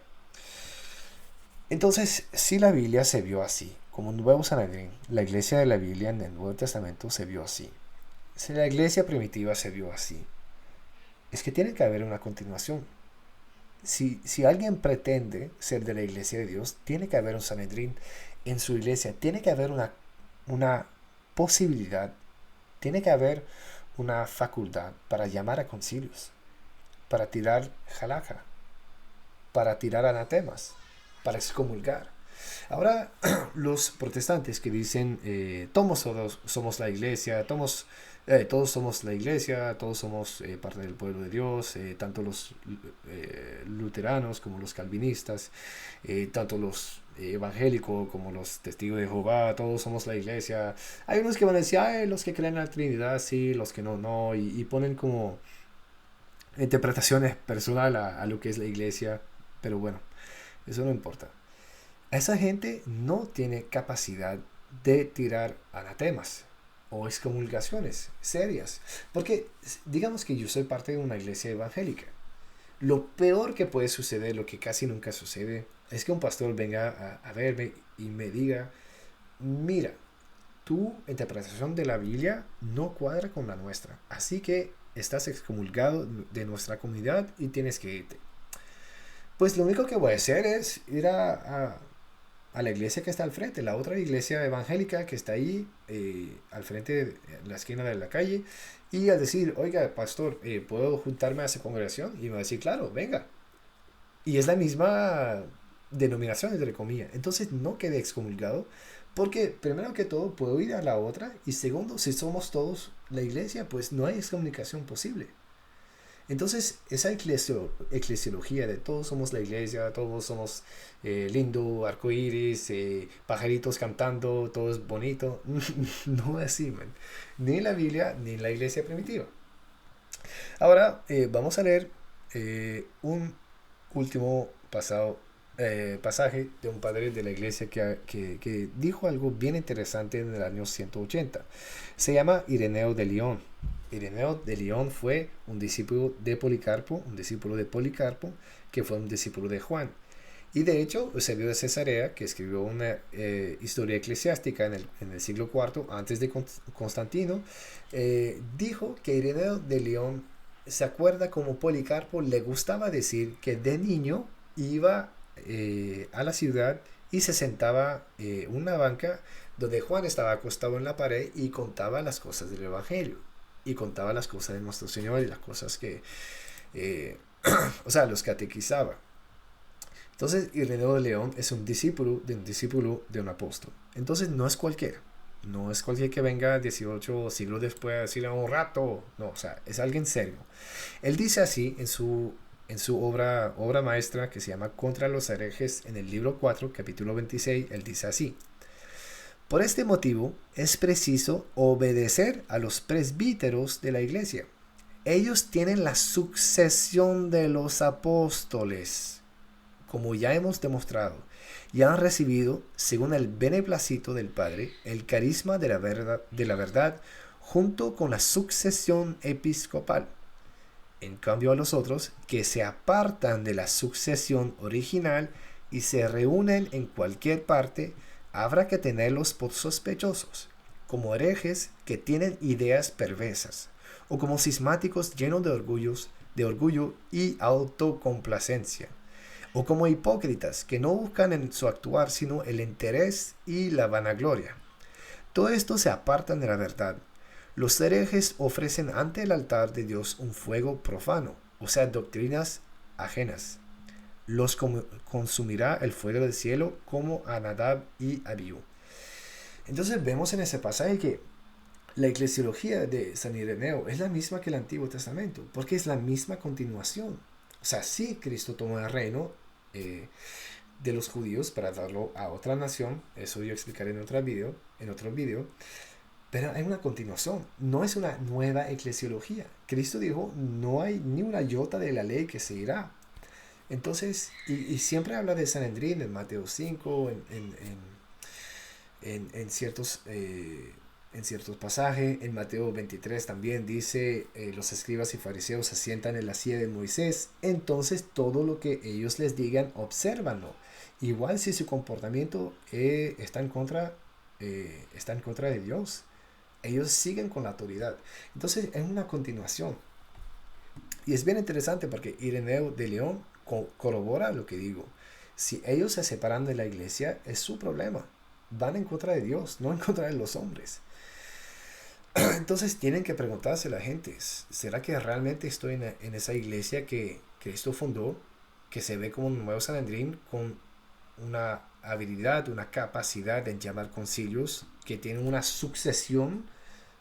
Entonces, si la Biblia se vio así, como un nuevo Sanedrín, la iglesia de la Biblia en el Nuevo Testamento se vio así, si la iglesia primitiva se vio así, es que tiene que haber una continuación. Si alguien pretende ser de la iglesia de Dios, tiene que haber un Sanedrín en su iglesia, tiene que haber una posibilidad, tiene que haber una facultad para llamar a concilios, para tirar halakha, para tirar anatemas, para excomulgar. Ahora, los protestantes que dicen, todos somos la iglesia, todos somos la iglesia, todos somos parte del pueblo de Dios, tanto los luteranos como los calvinistas, tanto los evangélicos como los testigos de Jehová, todos somos la iglesia. Hay unos que van a decir, los que creen en la Trinidad, sí, los que no, y ponen como interpretaciones personales a lo que es la iglesia, pero bueno, eso no importa. Esa gente no tiene capacidad de tirar anatemas o excomulgaciones serias. Porque digamos que yo soy parte de una iglesia evangélica. Lo peor que puede suceder, lo que casi nunca sucede, es que un pastor venga a verme y me diga, mira, tu interpretación de la Biblia no cuadra con la nuestra. Así que estás excomulgado de nuestra comunidad y tienes que irte. Pues lo único que voy a hacer es ir a la iglesia que está al frente, la otra iglesia evangélica que está ahí al frente de la esquina de la calle, y a decir, oiga, pastor, ¿puedo juntarme a esa congregación? Y me va a decir, claro, venga. Y es la misma denominación, entre comillas. Entonces no quede excomulgado, porque primero que todo puedo ir a la otra, y segundo, si somos todos la iglesia, pues no hay excomunicación posible. Entonces, esa eclesiología de todos somos la iglesia, todos somos lindo, arcoíris, pajaritos cantando, todo es bonito, no es así, man. Ni en la Biblia, ni en la iglesia primitiva. Ahora, vamos a leer un último pasaje de un padre de la iglesia que dijo algo bien interesante en el año 180. Se llama Ireneo de León. Ireneo de León fue un discípulo de Policarpo, que fue un discípulo de Juan. Y de hecho, Eusebio de Cesarea, que escribió una historia eclesiástica en el siglo IV antes de Constantino, dijo que Ireneo de León se acuerda como Policarpo le gustaba decir que de niño iba a la ciudad y se sentaba en una banca donde Juan estaba acostado en la pared y contaba las cosas del Evangelio. Y contaba las cosas de nuestro Señor y las cosas que, los catequizaba. Entonces, Ireneo de León es un discípulo de un apóstol. Entonces, no es cualquiera. No es cualquier que venga 18 siglos después a decirle un rato. No, es alguien serio. Él dice así en su obra maestra que se llama Contra los herejes, en el libro 4, capítulo 26, él dice así. Por este motivo es preciso obedecer a los presbíteros de la iglesia, Ellos tienen la sucesión de los apóstoles, como ya hemos demostrado, y han recibido, según el beneplácito del Padre, el carisma de la verdad junto con la sucesión episcopal. En cambio a los otros, que se apartan de la sucesión original y se reúnen en cualquier parte, habrá que tenerlos por sospechosos, como herejes que tienen ideas perversas, o como cismáticos llenos de orgullo y autocomplacencia, o como hipócritas que no buscan en su actuar sino el interés y la vanagloria. Todo esto se apartan de la verdad. Los herejes ofrecen ante el altar de Dios un fuego profano, o sea, doctrinas ajenas. Los consumirá el fuego del cielo como a Nadab y Abiú. Entonces vemos en ese pasaje que la eclesiología de San Ireneo es la misma que el Antiguo Testamento, porque es la misma continuación. O sea, sí, Cristo tomó el reino de los judíos para darlo a otra nación, eso yo explicaré en otro video, pero hay una continuación, no es una nueva eclesiología. Cristo dijo, no hay ni una iota de la ley que se irá. Entonces, y siempre habla de Sanedrín en Mateo 5, en ciertos pasajes. En Mateo 23 también dice, los escribas y fariseos se sientan en la silla de Moisés, entonces todo lo que ellos les digan, obsérvanlo. Igual si su comportamiento está en contra de Dios, ellos siguen con la autoridad. Entonces es una continuación. Y es bien interesante porque Ireneo de León corrobora lo que digo. Si ellos se separan de la iglesia, es su problema. Van en contra de Dios, no en contra de los hombres. Entonces tienen que preguntarse a la gente, ¿será que realmente estoy en esa iglesia que Cristo fundó, que se ve como un nuevo Sanedrín, con una habilidad, una capacidad de llamar concilios, que tienen una sucesión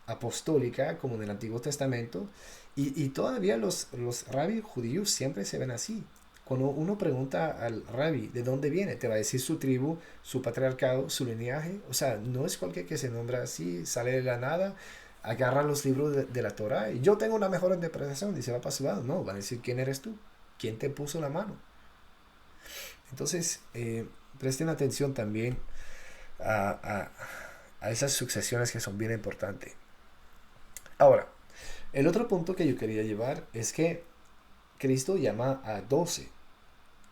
apostólica como en el Antiguo Testamento, y todavía los rabis judíos siempre se ven así? Cuando uno pregunta al rabí de dónde viene, te va a decir su tribu, su patriarcado, su linaje. O sea, no es cualquier que se nombra así, sale de la nada, agarra los libros de la Torah y yo tengo una mejor interpretación y se va para su lado. No, van a decir quién eres tú, quién te puso la mano. Entonces, presten atención también a esas sucesiones que son bien importantes. Ahora, el otro punto que yo quería llevar es que Cristo llama a 12.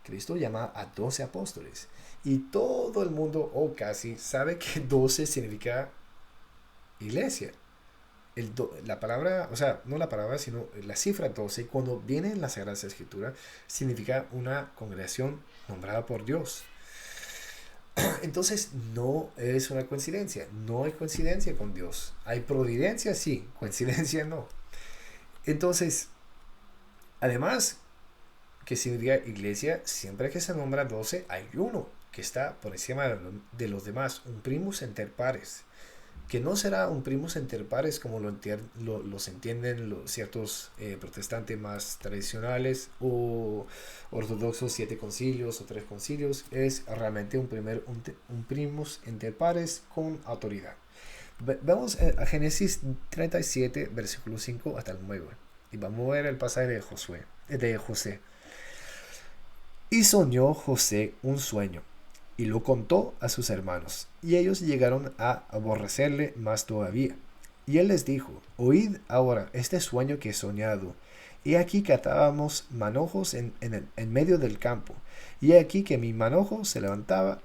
Cristo llama a 12 apóstoles. Y todo el mundo, o casi, sabe que 12 significa iglesia. La palabra, o sea, no la palabra, sino la cifra 12, cuando viene en la Sagrada Escritura, significa una congregación nombrada por Dios. Entonces, no es una coincidencia. No hay coincidencia con Dios. Hay providencia, sí. Coincidencia, no. Entonces, además, que significa iglesia, siempre que se nombra 12, hay uno que está por encima de los demás, un primus inter pares, que no será un primus inter pares como los entienden ciertos protestantes más tradicionales o ortodoxos, 7 concilios o 3 concilios. Es realmente un primus inter pares con autoridad. Vamos a Génesis 37, versículo 5 hasta el 9, y vamos a ver el pasaje de José. Y soñó José un sueño, y lo contó a sus hermanos, y ellos llegaron a aborrecerle más todavía. Y él les dijo, oíd ahora este sueño que he soñado. He aquí que atábamos manojos en medio del campo, y he aquí que mi manojo se levantaba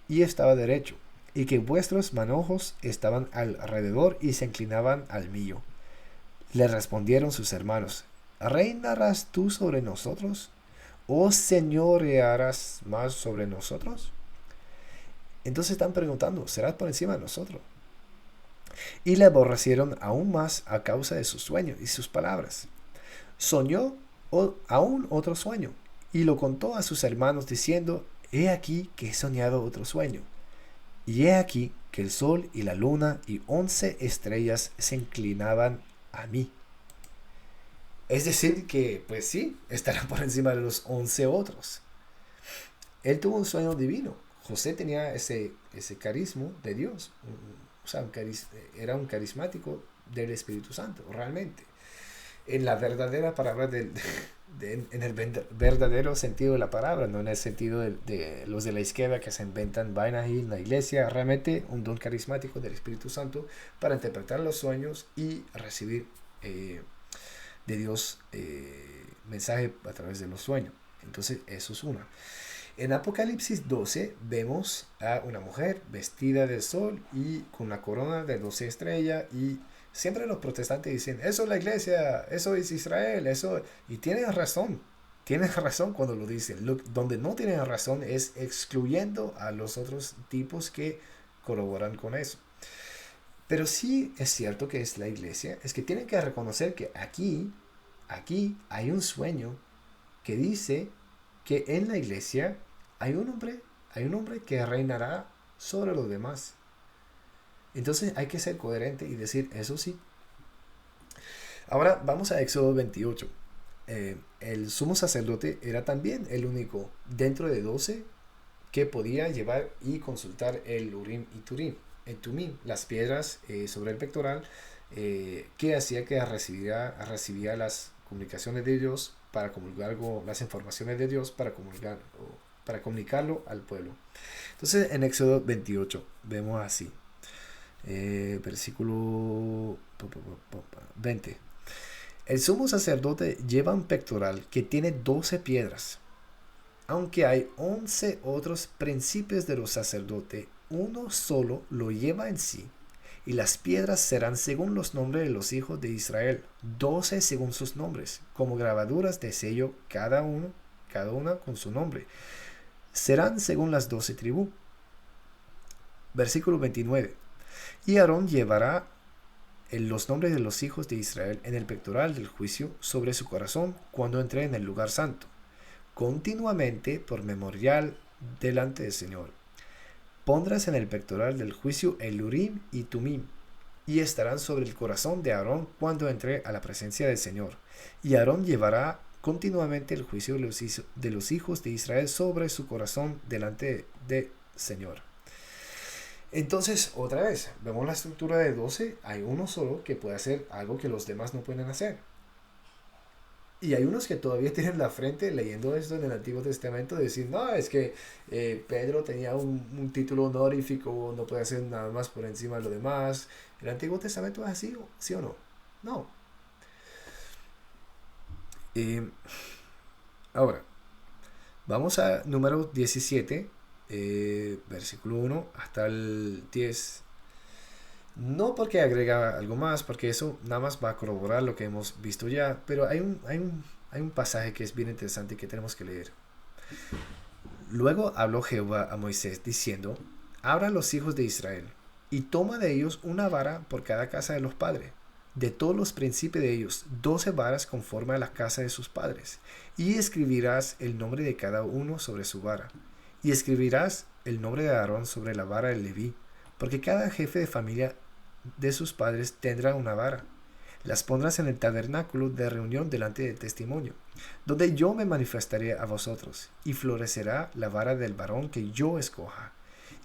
y estaba derecho, y que vuestros manojos estaban alrededor y se inclinaban al mío. Le respondieron sus hermanos, ¿reinarás tú sobre nosotros? ¿O señorearás más sobre nosotros? Entonces están preguntando, ¿serás por encima de nosotros? Y le aborrecieron aún más a causa de su sueño y sus palabras. Soñó aún otro sueño, y lo contó a sus hermanos diciendo, he aquí que he soñado otro sueño. Y he aquí que el sol y la luna y 11 estrellas se inclinaban a mí. Es decir que, pues sí, estará por encima de los 11 otros. Él tuvo un sueño divino. José tenía ese carisma de Dios. O sea, era un carismático del Espíritu Santo, realmente. en la verdadera palabra en el verdadero sentido de la palabra, no en el sentido de los de la izquierda que se inventan vainas ahí en la iglesia. Realmente un don carismático del Espíritu Santo para interpretar los sueños y recibir de Dios mensaje a través de los sueños. Entonces eso es una. En Apocalipsis 12 vemos a una mujer vestida de sol y con la corona de 12 estrellas, y siempre los protestantes dicen, eso es la iglesia, eso es Israel, eso... Y tienen razón cuando lo dicen. Donde no tienen razón es excluyendo a los otros tipos que colaboran con eso. Pero sí es cierto que es la iglesia, es que tienen que reconocer que aquí hay un sueño que dice que en la iglesia hay un hombre que reinará sobre los demás. Entonces hay que ser coherente y decir, eso sí. Ahora vamos a Éxodo 28. El sumo sacerdote era también el único dentro de 12 que podía llevar y consultar el Urim y Tumim, las piedras sobre el pectoral, que hacía que recibía las comunicaciones de Dios para comulgar las informaciones de Dios para comunicarlo al pueblo. Entonces en Éxodo 28 vemos así, versículo 20. El sumo sacerdote lleva un pectoral que tiene 12 piedras. Aunque hay 11 otros príncipes de los sacerdotes, uno solo lo lleva en sí. Y las piedras serán según los nombres de los hijos de Israel, 12 según sus nombres, como grabaduras de sello, cada una con su nombre. Serán según las 12 tribus. Versículo 29. Y Aarón llevará los nombres de los hijos de Israel en el pectoral del juicio sobre su corazón cuando entre en el lugar santo, continuamente por memorial delante del Señor. Pondrás en el pectoral del juicio el Urim y Tumim, y estarán sobre el corazón de Aarón cuando entre a la presencia del Señor. Y Aarón llevará continuamente el juicio de los hijos de Israel sobre su corazón delante del Señor. Entonces, otra vez, vemos la estructura de 12, hay uno solo que puede hacer algo que los demás no pueden hacer. Y hay unos que todavía tienen la frente leyendo esto en el Antiguo Testamento de decir, no, es que Pedro tenía un título honorífico, no puede hacer nada más por encima de lo demás. ¿El Antiguo Testamento es así, sí o no? No. Ahora, vamos a número 17, versículo 1 hasta el 10. No porque agrega algo más, porque eso nada más va a corroborar lo que hemos visto ya, pero hay un pasaje que es bien interesante que tenemos que leer. Luego habló Jehová a Moisés diciendo, habla a los hijos de Israel, y toma de ellos una vara por cada casa de los padres, de todos los príncipes de ellos, 12 varas conforme a la casa de sus padres, y escribirás el nombre de cada uno sobre su vara, y escribirás el nombre de Aarón sobre la vara de Leví, porque cada jefe de familia de sus padres tendrá una vara. Las pondrás en el tabernáculo de reunión delante del testimonio, donde yo me manifestaré a vosotros, y florecerá la vara del varón que yo escoja,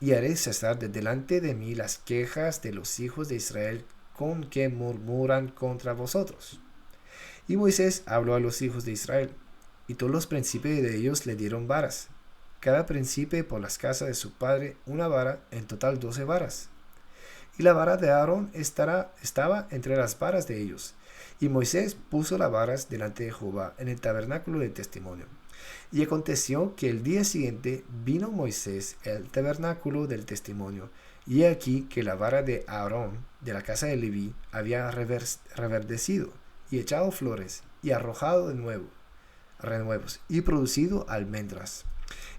y haré cesar de delante de mí las quejas de los hijos de Israel con que murmuran contra vosotros. Y Moisés habló a los hijos de Israel, y todos los príncipes de ellos le dieron varas, cada príncipe por las casas de su padre una vara, en total 12 varas. Y la vara de Aarón estaba entre las varas de ellos. Y Moisés puso las varas delante de Jehová en el tabernáculo del testimonio. Y aconteció que el día siguiente vino Moisés al tabernáculo del testimonio, y he aquí que la vara de Aarón de la casa de Leví había reverdecido, y echado flores, y arrojado renuevos, y producido almendras.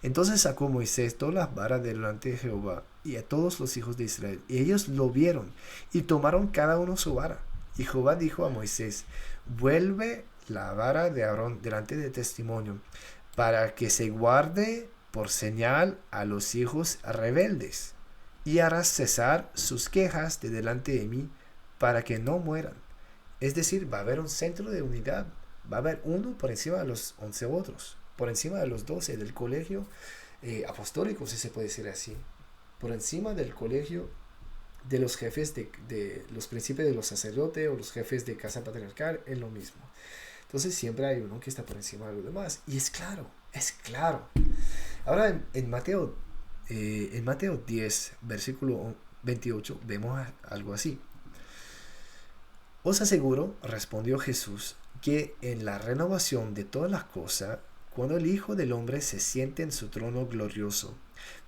Entonces sacó Moisés todas las varas delante de Jehová y a todos los hijos de Israel, y ellos lo vieron, y tomaron cada uno su vara. Y Jehová dijo a Moisés, vuelve la vara de Aarón delante del testimonio, para que se guarde por señal a los hijos rebeldes, y harás cesar sus quejas de delante de mí, para que no mueran. Es decir, va a haber un centro de unidad, va a haber uno por encima de los 11 otros, por encima de los 12 del colegio apostólico, si se puede decir así, por encima del colegio de los jefes de los príncipes de los sacerdotes o los jefes de casa patriarcal, es lo mismo. Entonces siempre hay uno que está por encima de los demás. Y es claro, es claro. Ahora en Mateo 10, versículo 28, vemos algo así. Os aseguro, respondió Jesús, que en la renovación de todas las cosas, cuando el Hijo del Hombre se siente en su trono glorioso,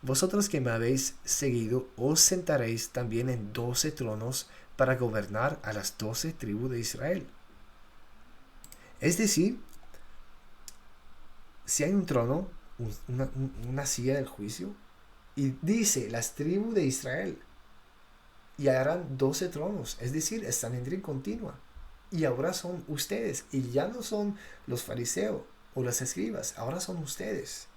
vosotros que me habéis seguido, os sentaréis también en 12 tronos para gobernar a las 12 tribus de Israel. Es decir, si hay un trono, una silla del juicio, y dice las tribus de Israel, y harán 12 tronos, es decir, el Sanedrín continua. Y ahora son ustedes, y ya no son los fariseos o los escribas, ahora son ustedes.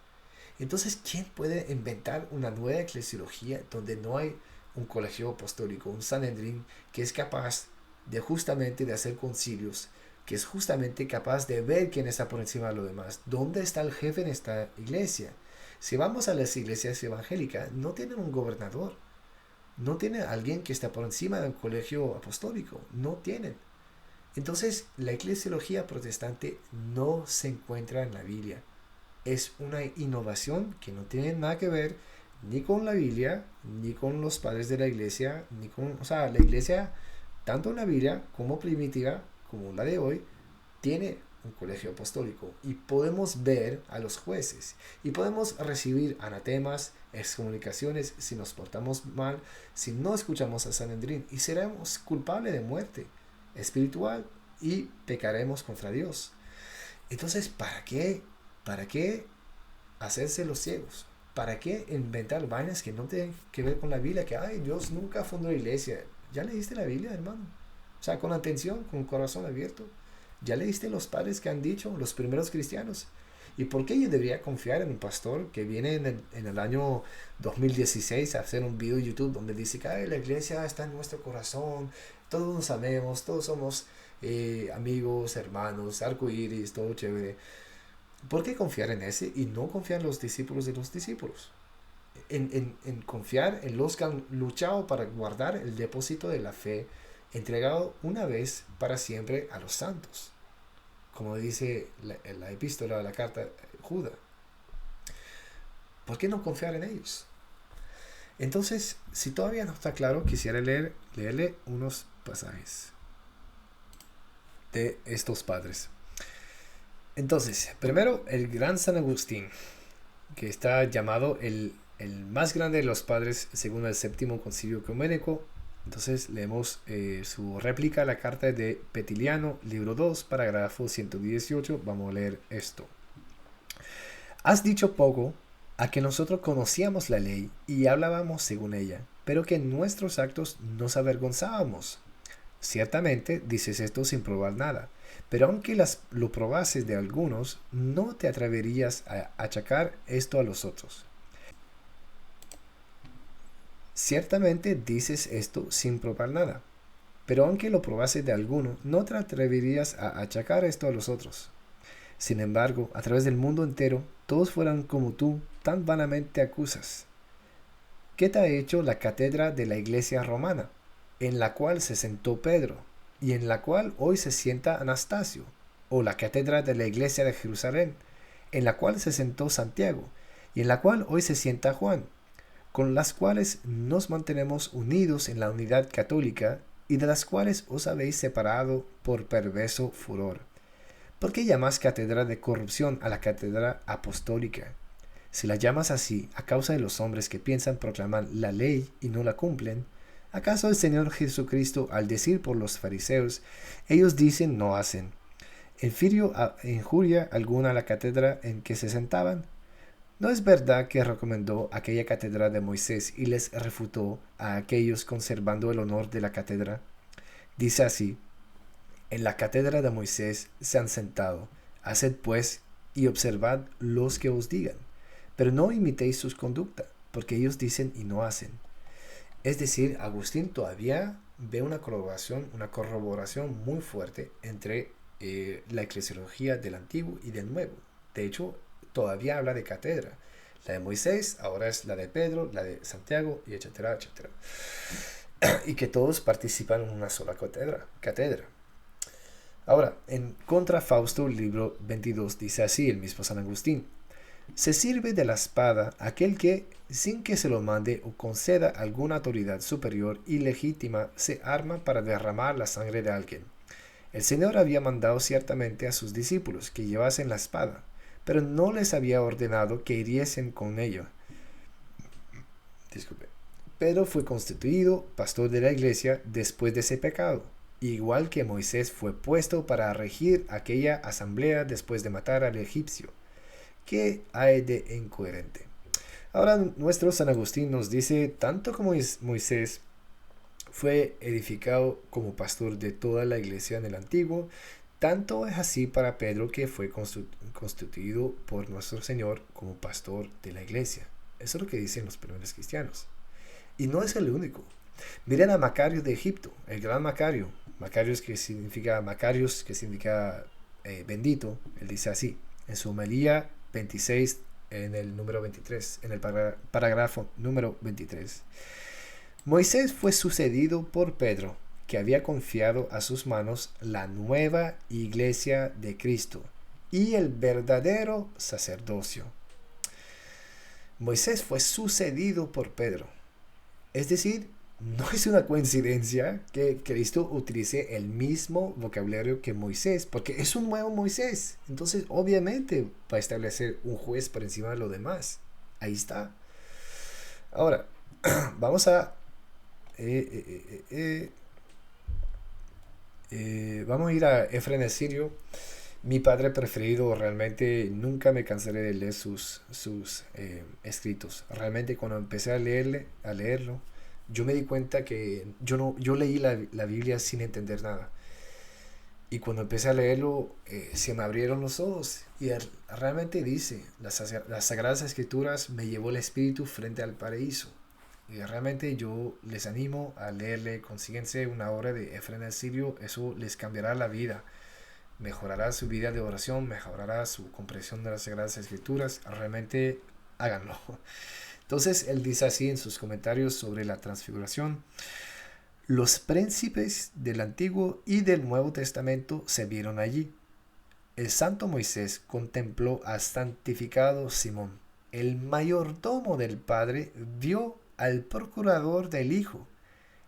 Entonces, ¿quién puede inventar una nueva eclesiología donde no hay un colegio apostólico, un Sanedrín que es capaz de justamente de hacer concilios, que es justamente capaz de ver quién está por encima de lo demás? ¿Dónde está el jefe en esta iglesia? Si vamos a las iglesias evangélicas, no tienen un gobernador, no tienen alguien que está por encima del colegio apostólico, no tienen. Entonces, la eclesiología protestante no se encuentra en la Biblia. Es una innovación que no tiene nada que ver ni con la Biblia, ni con los padres de la iglesia, ni con, o sea, la iglesia, tanto en la Biblia como primitiva, como la de hoy, tiene un colegio apostólico y podemos ver a los jueces y podemos recibir anatemas, excomunicaciones si nos portamos mal, si no escuchamos a Sanedrín, y seremos culpables de muerte espiritual y pecaremos contra Dios. Entonces, ¿para qué? ¿Para qué hacerse los ciegos? ¿Para qué inventar vainas que no tienen que ver con la Biblia? Que, ay, Dios nunca fundó la iglesia. ¿Ya leíste la Biblia, hermano? O sea, con atención, con corazón abierto. ¿Ya leíste los padres que han dicho, los primeros cristianos? ¿Y por qué yo debería confiar en un pastor que viene en el año 2016 a hacer un video de YouTube donde dice que ay, la iglesia está en nuestro corazón, todos nos amemos, todos somos amigos, hermanos, arcoíris, todo chévere? ¿Por qué confiar en ese y no confiar en los discípulos de los discípulos? En confiar en los que han luchado para guardar el depósito de la fe entregado una vez para siempre a los santos, como dice la epístola, la carta Judas. ¿Por qué no confiar en ellos? Entonces, si todavía no está claro, quisiera leerle unos pasajes de estos padres. Entonces, primero, el gran San Agustín, que está llamado el más grande de los padres según el séptimo concilio ecuménico. Entonces leemos su réplica a la carta de Petiliano, libro 2, parágrafo 118. Vamos a leer esto. Has dicho poco a que nosotros conocíamos la ley y hablábamos según ella, pero que en nuestros actos nos avergonzábamos. Ciertamente dices esto sin probar nada, pero aunque lo probases de algunos, no te atreverías a achacar esto a los otros. Ciertamente dices esto sin probar nada, pero aunque lo probases de alguno, no te atreverías a achacar esto a los otros. Sin embargo, a través del mundo entero, todos fueran como tú, tan vanamente acusas. ¿Qué te ha hecho la cátedra de la iglesia romana, en la cual se sentó Pedro, y en la cual hoy se sienta Anastasio, o la cátedra de la iglesia de Jerusalén, en la cual se sentó Santiago, y en la cual hoy se sienta Juan, con las cuales nos mantenemos unidos en la unidad católica, y de las cuales os habéis separado por perverso furor? ¿Por qué llamas cátedra de corrupción a la cátedra apostólica? Si la llamas así a causa de los hombres que piensan proclamar la ley y no la cumplen, ¿acaso el Señor Jesucristo, al decir por los fariseos, ellos dicen no hacen, injuria alguna a la cátedra en que se sentaban? ¿No es verdad que recomendó aquella cátedra de Moisés y les refutó a aquellos conservando el honor de la cátedra? Dice así: en la cátedra de Moisés se han sentado, haced pues y observad los que os digan, pero no imitéis sus conductas, porque ellos dicen y no hacen. Es decir, Agustín todavía ve una corroboración muy fuerte entre la eclesiología del Antiguo y del Nuevo. De hecho, todavía habla de cátedra. La de Moisés, ahora es la de Pedro, la de Santiago, y etcétera, etcétera. y que todos participan en una sola cátedra. Ahora, en Contra Fausto, libro 22, dice así el mismo San Agustín: se sirve de la espada aquel que, sin que se lo mande o conceda alguna autoridad superior y legítima, se arma para derramar la sangre de alguien. El Señor había mandado ciertamente a sus discípulos que llevasen la espada, pero no les había ordenado que hiriesen con ello. Disculpe. Pedro fue constituido pastor de la iglesia después de ese pecado, igual que Moisés fue puesto para regir aquella asamblea después de matar al egipcio. ¿Qué hay de incoherente? Ahora nuestro San Agustín nos dice, tanto como Moisés fue edificado como pastor de toda la iglesia en el Antiguo, tanto es así para Pedro, que fue constituido por nuestro Señor como pastor de la iglesia. Eso es lo que dicen los primeros cristianos. Y no es el único. Miren a Macario de Egipto, el gran Macario. Macarios, que significa bendito. Él dice así, en su homilía 26, en el número 23, en el parágrafo número 23. Moisés fue sucedido por Pedro, que había confiado a sus manos la nueva iglesia de Cristo y el verdadero sacerdocio. Moisés fue sucedido por Pedro. Es decir, no es una coincidencia que Cristo utilice el mismo vocabulario que Moisés, porque es un nuevo Moisés. Entonces, obviamente, va a establecer un juez por encima de lo demás. Ahí está. Ahora, vamos a vamos a ir a Efrén el Sirio, mi padre preferido. Realmente nunca me cansaré de leer sus escritos. Realmente cuando empecé a leerlo, yo me di cuenta que yo leí la Biblia sin entender nada. Y cuando empecé a leerlo, se me abrieron los ojos. Y realmente dice, las Sagradas Escrituras me llevó el Espíritu frente al paraíso. Y realmente yo les animo a leerle, consíguense una obra de Efrén el Sirio, eso les cambiará la vida, mejorará su vida de oración, mejorará su comprensión de las Sagradas Escrituras, realmente háganlo. Entonces él dice así en sus comentarios sobre la transfiguración: los príncipes del Antiguo y del Nuevo Testamento se vieron allí. El santo Moisés contempló al santificado Simón. El mayordomo del Padre vio al procurador del Hijo.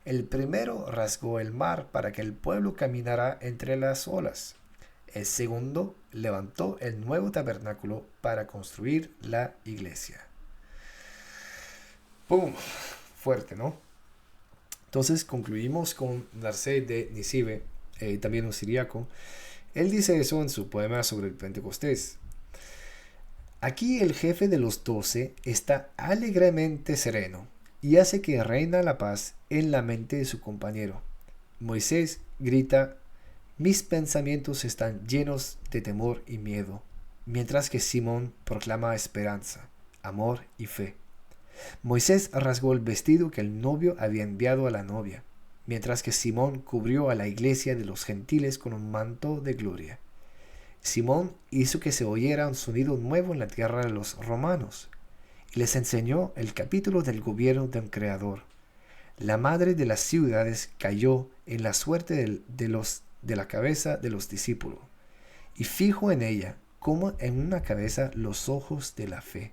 El primero rasgó el mar para que el pueblo caminara entre las olas. El segundo levantó el nuevo tabernáculo para construir la iglesia. ¡Pum! Fuerte, ¿no? Entonces concluimos con Narcés de Nisibe, también un siríaco. Él dice eso en su poema sobre el Pentecostés. Aquí el jefe de los 12 está alegremente sereno y hace que reina la paz en la mente de su compañero. Moisés grita: mis pensamientos están llenos de temor y miedo, mientras que Simón proclama esperanza, amor y fe. Moisés rasgó el vestido que el novio había enviado a la novia, mientras que Simón cubrió a la iglesia de los gentiles con un manto de gloria. Simón hizo que se oyera un sonido nuevo en la tierra de los romanos, y les enseñó el capítulo del gobierno de un creador. La madre de las ciudades cayó en la suerte de la cabeza de los discípulos, y fijó en ella como en una cabeza los ojos de la fe.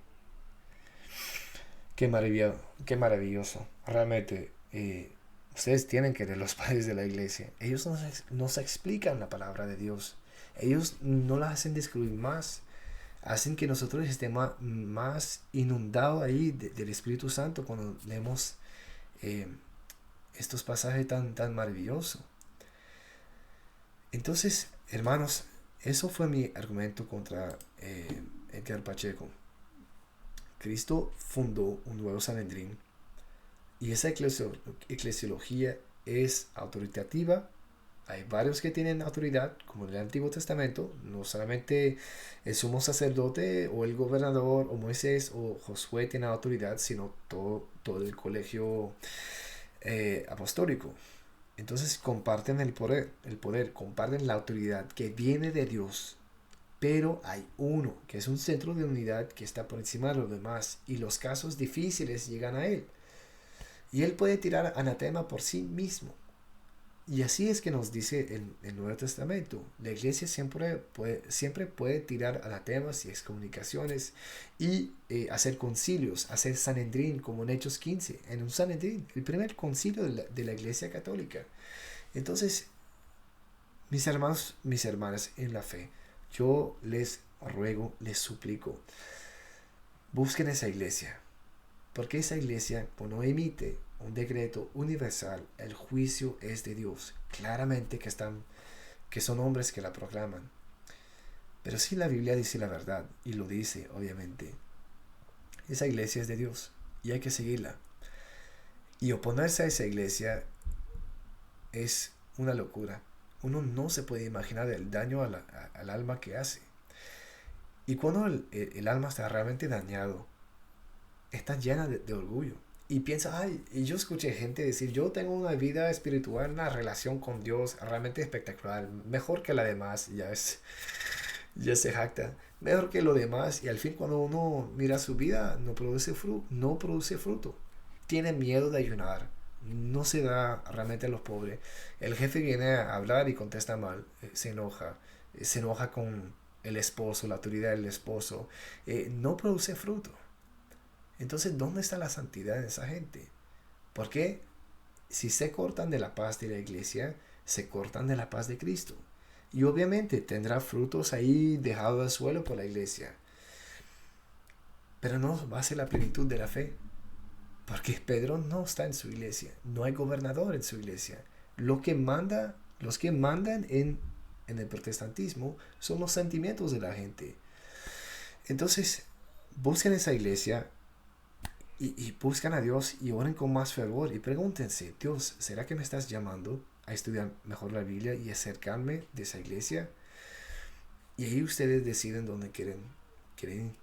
Qué maravilloso. Realmente, ustedes tienen que leer los padres de la iglesia. Ellos nos explican la palabra de Dios. Ellos no la hacen descubrir más. Hacen que nosotros estemos más inundados ahí del Espíritu Santo cuando leemos estos pasajes tan maravillosos. Entonces, hermanos, eso fue mi argumento contra Edgar Pacheco. Cristo fundó un nuevo Sanedrín y esa eclesiología es autoritativa. Hay varios que tienen autoridad, como en el Antiguo Testamento, no solamente el sumo sacerdote o el gobernador o Moisés o Josué tienen autoridad, sino todo el colegio apostólico. Entonces comparten el poder, comparten la autoridad que viene de Dios. Pero hay uno que es un centro de unidad que está por encima de los demás y los casos difíciles llegan a él. Y Él puede tirar anatema por sí mismo. Y así es que nos dice el Nuevo Testamento. La iglesia siempre puede tirar anatemas y excomunicaciones y hacer concilios, hacer Sanedrín como en Hechos 15, en un Sanedrín, el primer concilio de la iglesia católica. Entonces, mis hermanos, mis hermanas en la fe, yo les ruego, les suplico, busquen esa iglesia, porque esa iglesia, cuando emite un decreto universal, el juicio es de Dios. Claramente que son hombres que la proclaman. Pero si la Biblia dice la verdad, y lo dice, obviamente, esa iglesia es de Dios y hay que seguirla. Y oponerse a esa iglesia es una locura. Uno no se puede imaginar el daño al alma que hace. Y cuando el alma está realmente dañado, está llena de orgullo. Y piensa, ay, y yo escuché gente decir, yo tengo una vida espiritual, una relación con Dios realmente espectacular, mejor que la demás, ya se jacta, mejor que lo demás, y al fin cuando uno mira su vida, no produce fruto. Tiene miedo de ayunar, no se da realmente a los pobres. El jefe viene a hablar y contesta mal, se enoja con el esposo, la autoridad del esposo, no produce fruto. Entonces, ¿dónde está la santidad de esa gente? Porque si se cortan de la paz de la iglesia, se cortan de la paz de Cristo. Y obviamente tendrá frutos ahí dejados al suelo por la iglesia. Pero no va a ser la plenitud de la fe. Porque Pedro no está en su iglesia. No hay gobernador en su iglesia. Los que mandan en el protestantismo son los sentimientos de la gente. Entonces, busquen esa iglesia y buscan a Dios y oren con más fervor y pregúntense, Dios, ¿será que me estás llamando a estudiar mejor la Biblia y acercarme de esa iglesia? Y ahí ustedes deciden dónde quieren ir.